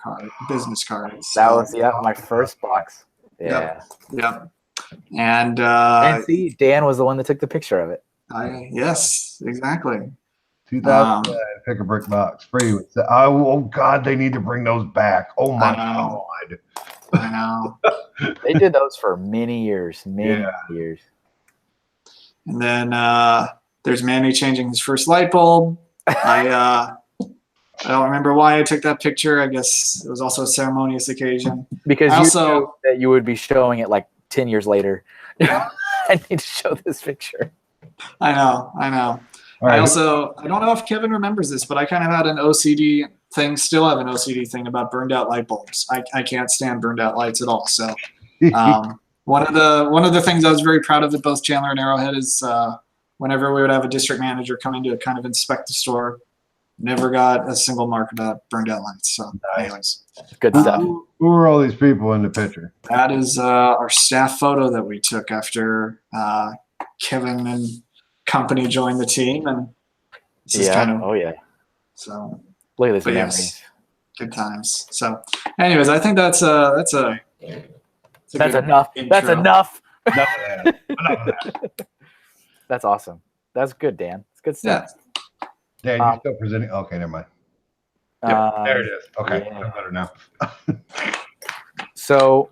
business cards. That was my first box. Yeah. Yep. And see, Dan was the one that took the picture of it. Yes, exactly. 2009, pick a brick box. Free. Oh God, they need to bring those back. Oh my God. I know. They did those for many years. Many years. And then there's Manny changing his first light bulb. I don't remember why I took that picture. I guess it was also a ceremonious occasion. Because you knew that you would be showing it like 10 years later. I need to show this picture. I know. Right. I don't know if Kevin remembers this, but I kind of had an OCD thing, still have an OCD thing about burned out light bulbs. I can't stand burned out lights at all. So one of the things I was very proud of at both Chandler and Arrowhead is whenever we would have a district manager coming to kind of inspect the store, never got a single mark about burned out lights. So anyways. Good stuff. Who are all these people in the picture? That is our staff photo that we took after Kevin and company joined the team, and this is kind of so look at this memories. Good times. So anyways, I think that's enough. Intro. That's enough. That's awesome. That's good, Dan. It's good stuff. Dan, you're still presenting. Okay, never mind. There it is. Okay, better now. So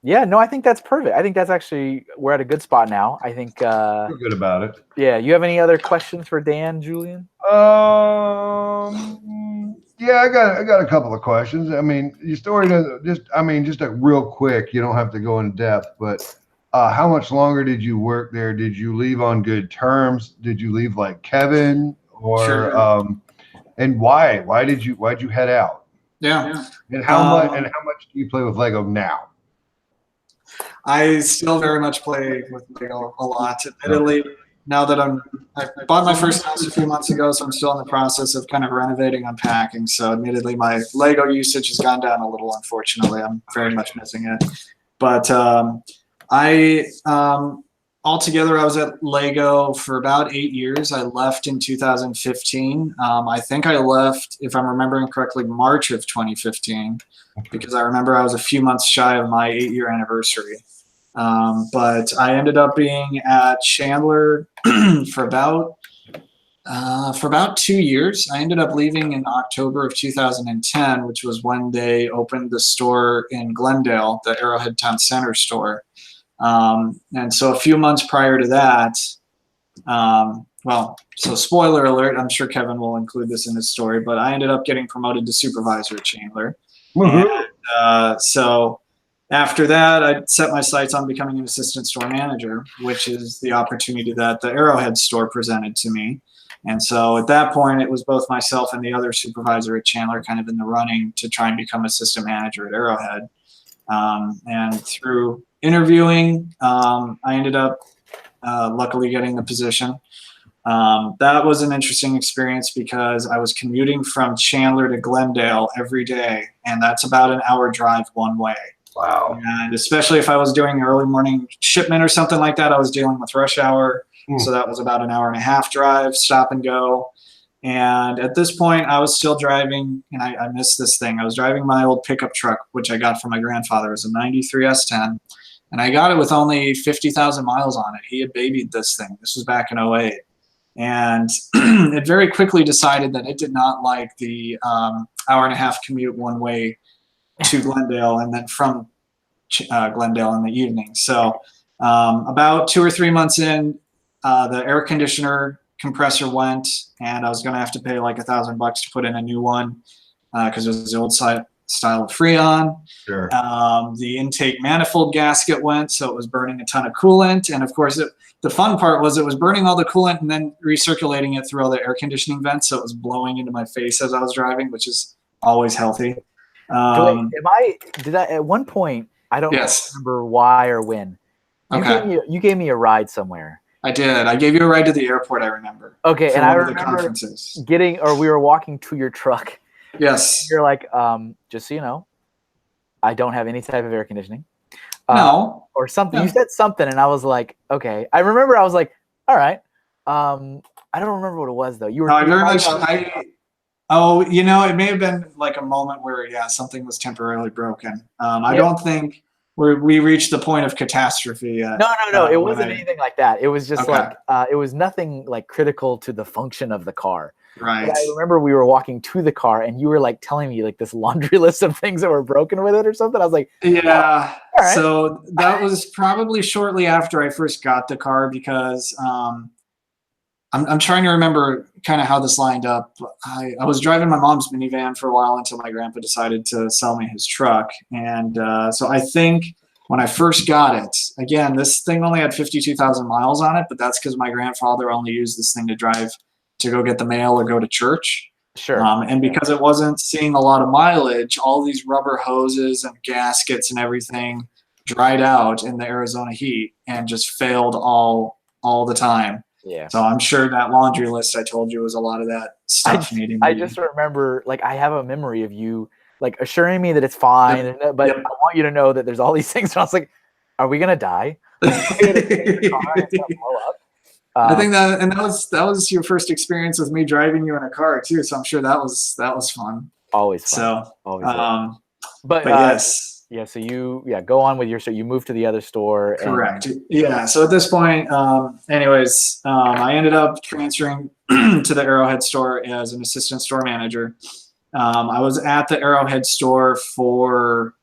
I think that's perfect. I think that's actually, we're at a good spot now. I think we're good about it. Yeah. You have any other questions for Dan, Julian? Yeah, I got a couple of questions. I mean, your story doesn't just a real quick. You don't have to go in depth, but how much longer did you work there? Did you leave on good terms? Did you leave like Kevin, or sure. And why'd you head out? Yeah. And how much do you play with Lego now? I still very much play with Lego a lot. Admittedly, now that I bought my first house a few months ago, so I'm still in the process of kind of renovating, unpacking. So admittedly, my Lego usage has gone down a little, unfortunately. I'm very much missing it. But altogether, I was at Lego for about 8 years. I left in 2015. I think I left, if I'm remembering correctly, March of 2015, because I remember I was a few months shy of my 8-year anniversary. But I ended up being at Chandler for about 2 years. I ended up leaving in October of 2010, which was when they opened the store in Glendale, the Arrowhead Town Center store. And so a few months prior to that, so spoiler alert, I'm sure Kevin will include this in his story, but I ended up getting promoted to supervisor at Chandler. Mm-hmm. And, so after that, I set my sights on becoming an assistant store manager, which is the opportunity that the Arrowhead store presented to me. And so at that point, it was both myself and the other supervisor at Chandler kind of in the running to try and become assistant manager at Arrowhead. And through interviewing, I ended up luckily getting the position. That was an interesting experience because I was commuting from Chandler to Glendale every day, and that's about an hour drive one way. Wow. And especially if I was doing an early morning shipment or something like that, I was dealing with rush hour. So that was about an hour and a half drive, stop and go. And at this point, I was still driving, and I missed this thing. I was driving my old pickup truck, which I got from my grandfather. It was a 93 S10. And I got it with only 50,000 miles on it. He had babied this thing. This was back in 08. And it very quickly decided that it did not like the hour and a half commute one way to Glendale and then from Glendale in the evening. So about 2 or 3 months in, the air conditioner compressor went, and I was going to have to pay like $1,000 to put in a new one because it was the old style of Freon. Sure. The intake manifold gasket went, so it was burning a ton of coolant. And of course, the fun part was it was burning all the coolant and then recirculating it through all the air conditioning vents, so it was blowing into my face as I was driving, which is always healthy. Did I at one point? I don't remember why or when. You gave me a ride somewhere. I did. I gave you a ride to the airport, I remember. Okay, and I remember we were walking to your truck. Yes. You're like, just so you know, I don't have any type of air conditioning. No. Or something. No. You said something, and I was like, okay. I remember I was like, all right. I don't remember what it was, though. You were. No, I very much. It may have been like a moment where, something was temporarily broken. I don't think we reached the point of catastrophe yet. No. It wasn't anything like that. It was just like it was nothing like critical to the function of the car. Right. But I remember we were walking to the car, and you were like telling me like this laundry list of things that were broken with it or something. I was like, yeah. All right. So that was probably shortly after I first got the car because I'm trying to remember kind of how this lined up. I was driving my mom's minivan for a while until my grandpa decided to sell me his truck. And so I think when I first got it, again, this thing only had 52,000 miles on it, but that's because my grandfather only used this thing to drive to go get the mail or go to church. Sure. And because it wasn't seeing a lot of mileage, all these rubber hoses and gaskets and everything dried out in the Arizona heat and just failed all the time. Yeah. So I'm sure that laundry list I told you was a lot of that stuff needing. I just remember, like, I have a memory of you like assuring me that it's fine, but I want you to know that there's all these things. And I was like, "Are we gonna die? I think that was your first experience with me driving you in a car too. So I'm sure that was fun. Always fun. So always fun. But yes. Yeah, so you go on with your story. You moved to the other store. Correct. Yeah. So at this point, I ended up transferring to the Arrowhead store as an assistant store manager. I was at the Arrowhead store for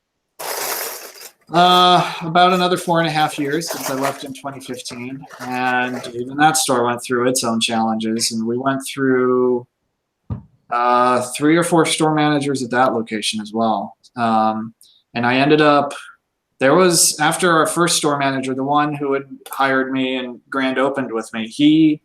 about another 4.5 years since I left in 2015, and even that store went through its own challenges, and we went through 3 or 4 store managers at that location as well. And I ended up, after our first store manager, the one who had hired me and grand opened with me, he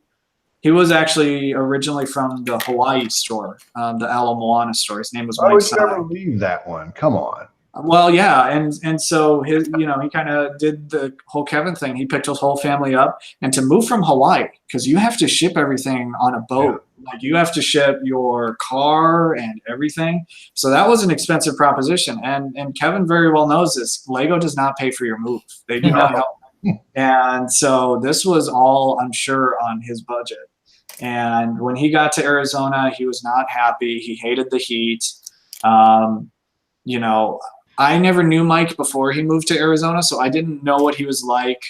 was actually originally from the Hawaii store, the Ala Moana store. His name was Mike. I would never leave that one. Come on. Well, yeah, and so he kind of did the whole Kevin thing. He picked his whole family up, and to move from Hawaii, because you have to ship everything on a boat. Yeah. Like you have to ship your car and everything. So that was an expensive proposition. And Kevin very well knows this. Lego does not pay for your move. They do not help. And so this was all, I'm sure, on his budget. And when he got to Arizona, he was not happy. He hated the heat. I never knew Mike before he moved to Arizona, so I didn't know what he was like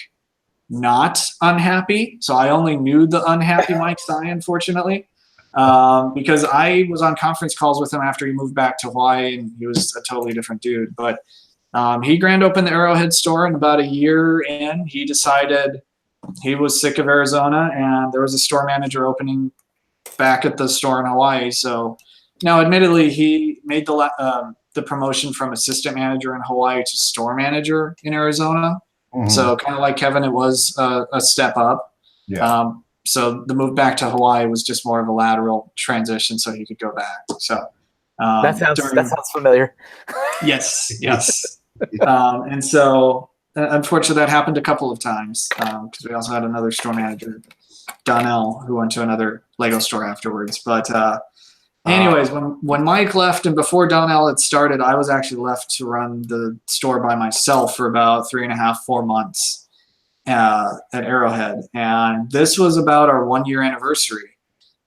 not unhappy. So I only knew the unhappy Mike side, unfortunately, because I was on conference calls with him after he moved back to Hawaii, and he was a totally different dude. But he grand opened the Arrowhead store, and about a year in, he decided he was sick of Arizona, and there was a store manager opening back at the store in Hawaii. So now, admittedly, he made the promotion from assistant manager in Hawaii to store manager in Arizona. Mhm. So kind of like Kevin, it was a step up. Yeah. So the move back to Hawaii was just more of a lateral transition, so he could go back. So that sounds familiar. Yes, yes. And so unfortunately, that happened a couple of times because we also had another store manager, Donnell, who went to another Lego store afterwards. But anyways, when Mike left and before Donnell had started, I was actually left to run the store by myself for about 3.5, 4 months at Arrowhead. And this was about our 1-year anniversary.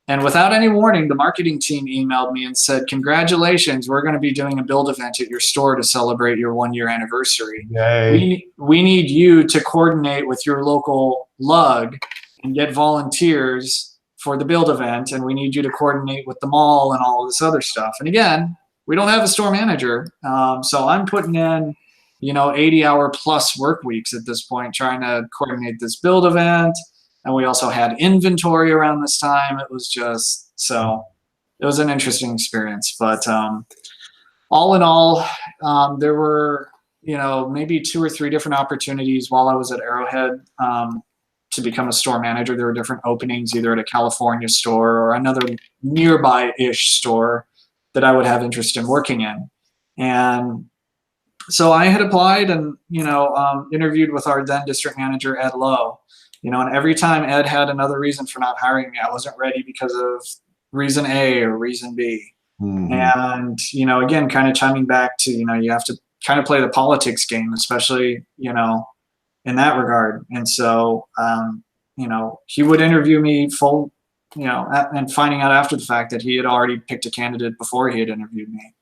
And without any warning, the marketing team emailed me and said, "Congratulations, we're going to be doing a build event at your store to celebrate your 1-year anniversary. We need you to coordinate with your local lug and get volunteers for the build event, and we need you to coordinate with the mall and all of this other stuff." And again, we don't have a store manager, so I'm putting in 80-hour plus work weeks at this point trying to coordinate this build event. And we also had inventory around this time. It was just, so it was an interesting experience. But all in all, there were, maybe 2 or 3 different opportunities while I was at Arrowhead to become a store manager. There were different openings, either at a California store or another nearby-ish store that I would have interest in working in. And so I had applied and, interviewed with our then district manager, Ed Lowe. And every time Ed had another reason for not hiring me, I wasn't ready because of reason A or reason B. Mhm. And, again, kind of chiming back to, you have to kind of play the politics game, especially, in that regard. And so, he would interview me full, and finding out after the fact that he had already picked a candidate before he had interviewed me.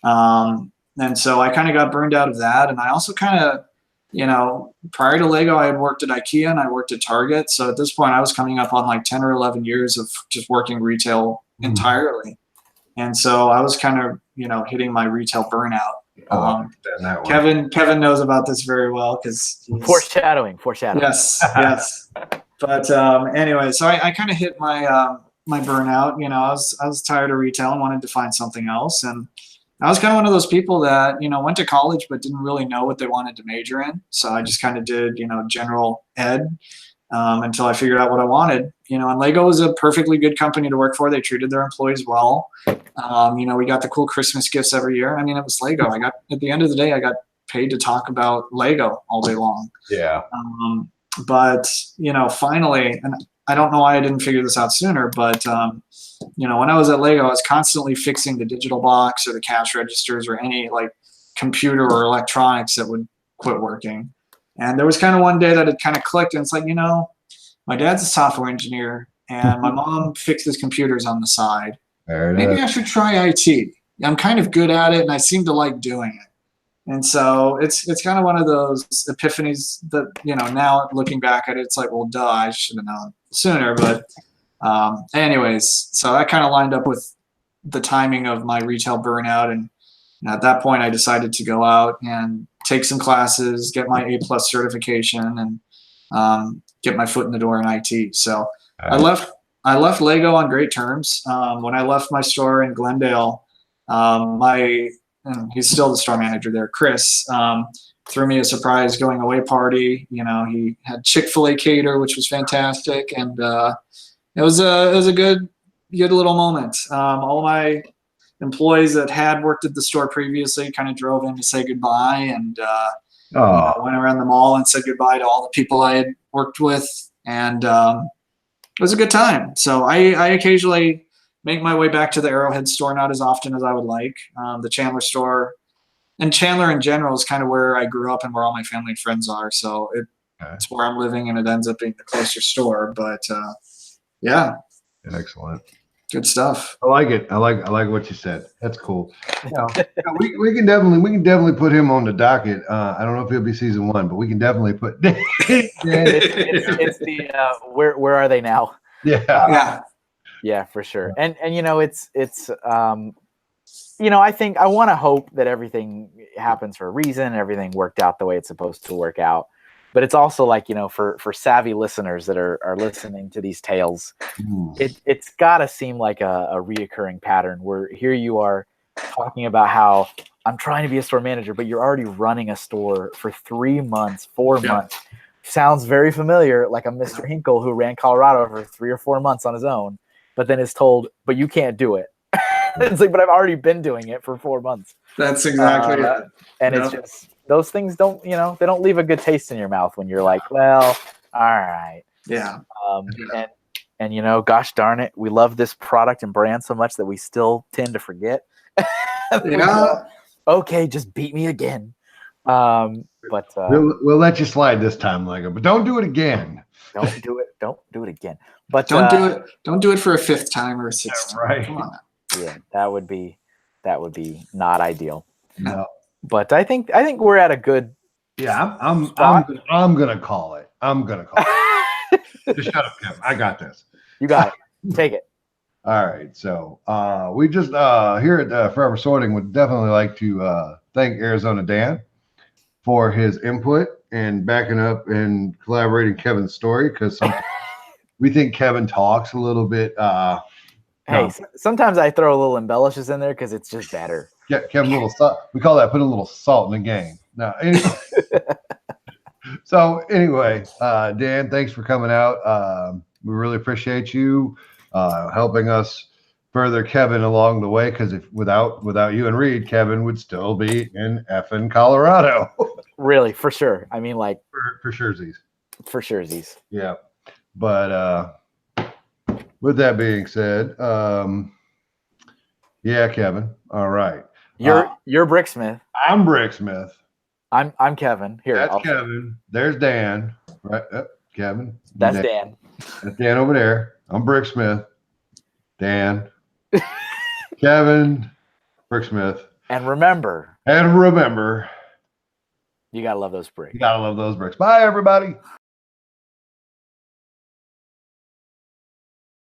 And so I kind of got burned out of that. And I also kind of, prior to Lego, I had worked at IKEA and I worked at Target. So at this point, I was coming up on like 10 or 11 years of just working retail entirely. And so I was kind of, hitting my retail burnout. Kevin knows about this very well because foreshadowing. Yes, yes. But anyway, so I kind of hit my my burnout. I was tired of retail and wanted to find something else. And I was kind of one of those people that, went to college but didn't really know what they wanted to major in. So I just kind of did, general ed until I figured out what I wanted. And Lego was a perfectly good company to work for. They treated their employees well. We got the cool Christmas gifts every year. I mean, it was Lego. At the end of the day, I got paid to talk about Lego all day long. Yeah. But, finally, and I don't know why I didn't figure this out sooner, but when I was at Lego, I was constantly fixing the digital box or the cash registers or any like computer or electronics that would quit working. And there was kind of one day that it kind of clicked, and it's like, my dad's a software engineer and my mom fixes computers on the side. Maybe I should try IT. I'm kind of good at it and I seem to like doing it. And so it's kind of one of those epiphanies that, now looking back at it, it's like, well, duh, I should have known sooner. But anyways, so that kind of lined up with the timing of my retail burnout. And at that point, I decided to go out and take some classes, get my A+ certification, and get my foot in the door in IT. So I left Lego on great terms. When I left my store in Glendale, he's still the store manager there, Chris, threw me a surprise going away party. He had Chick-fil-A cater, which was fantastic, and it was a good little moment. All my employees that had worked at the store previously kind of drove in to say goodbye, and went around the mall and said goodbye to all the people I had worked with, and it was a good time. So I occasionally make my way back to the Arrowhead store, not as often as I would like. The Chandler store, and Chandler in general, is kind of where I grew up and where all my family and friends are. So it's where I'm living, and it ends up being the closer store. But yeah, excellent, good stuff. I like it. I like what you said. That's cool. We can definitely put him on the docket. I don't know if he'll be season 1, but we can definitely put. It's the where are they now? Yeah, for sure. And it's I think I want to hope that everything happens for a reason and everything worked out the way it's supposed to work out. But it's also like, for savvy listeners that are listening to these tales, it's got to seem like a reoccurring pattern where here you are talking about how I'm trying to be a store manager, but you're already running a store for 3 months, 4 months. Sounds very familiar, like a Mr. Hinkle who ran Colorado for 3 or 4 months on his own, but then is told, but you can't do it. It's like, but I've already been doing it for 4 months. That's exactly it. And it's just, those things don't, they don't leave a good taste in your mouth when you're like, well, all right. Yeah. And gosh darn it, we love this product and brand so much that we still tend to forget. Okay, just beat me again. But we'll let you slide this time, Lego, but don't do it again. Don't do it. Don't do it again. But don't do it. Don't do it for a 5th time or a 6th time. Right. Come on. Yeah, that would be not ideal. No. But I think we're at a good. Yeah, I'm gonna call it. I'm gonna call it. Just shut up, Kevin. I got this. You got it. Take it. All right. So we just here at Forever Sorting would definitely like to thank Arizona Dan for his input and backing up and collaborating Kevin's story, because we think Kevin talks a little bit. Sometimes I throw a little embellishes in there because it's just better. Yeah, Kevin, a little salt. We call that putting a little salt in the game. Now, anyway. So anyway, Dan, thanks for coming out. We really appreciate you helping us further Kevin along the way, because if without you and Reed, Kevin would still be in effing Colorado. Really, for sure. I mean, like for surezies. For surezies. Yeah, but with that being said, yeah, Kevin. All right. You're Bricksmith. I'm Bricksmith. I'm Kevin. Here, that's Kevin. There's Dan. Right, Kevin. That's Dan. That's Dan over there. I'm Bricksmith. Dan. Kevin. Bricksmith. And remember. You gotta love those bricks. You gotta love those bricks. Bye, everybody.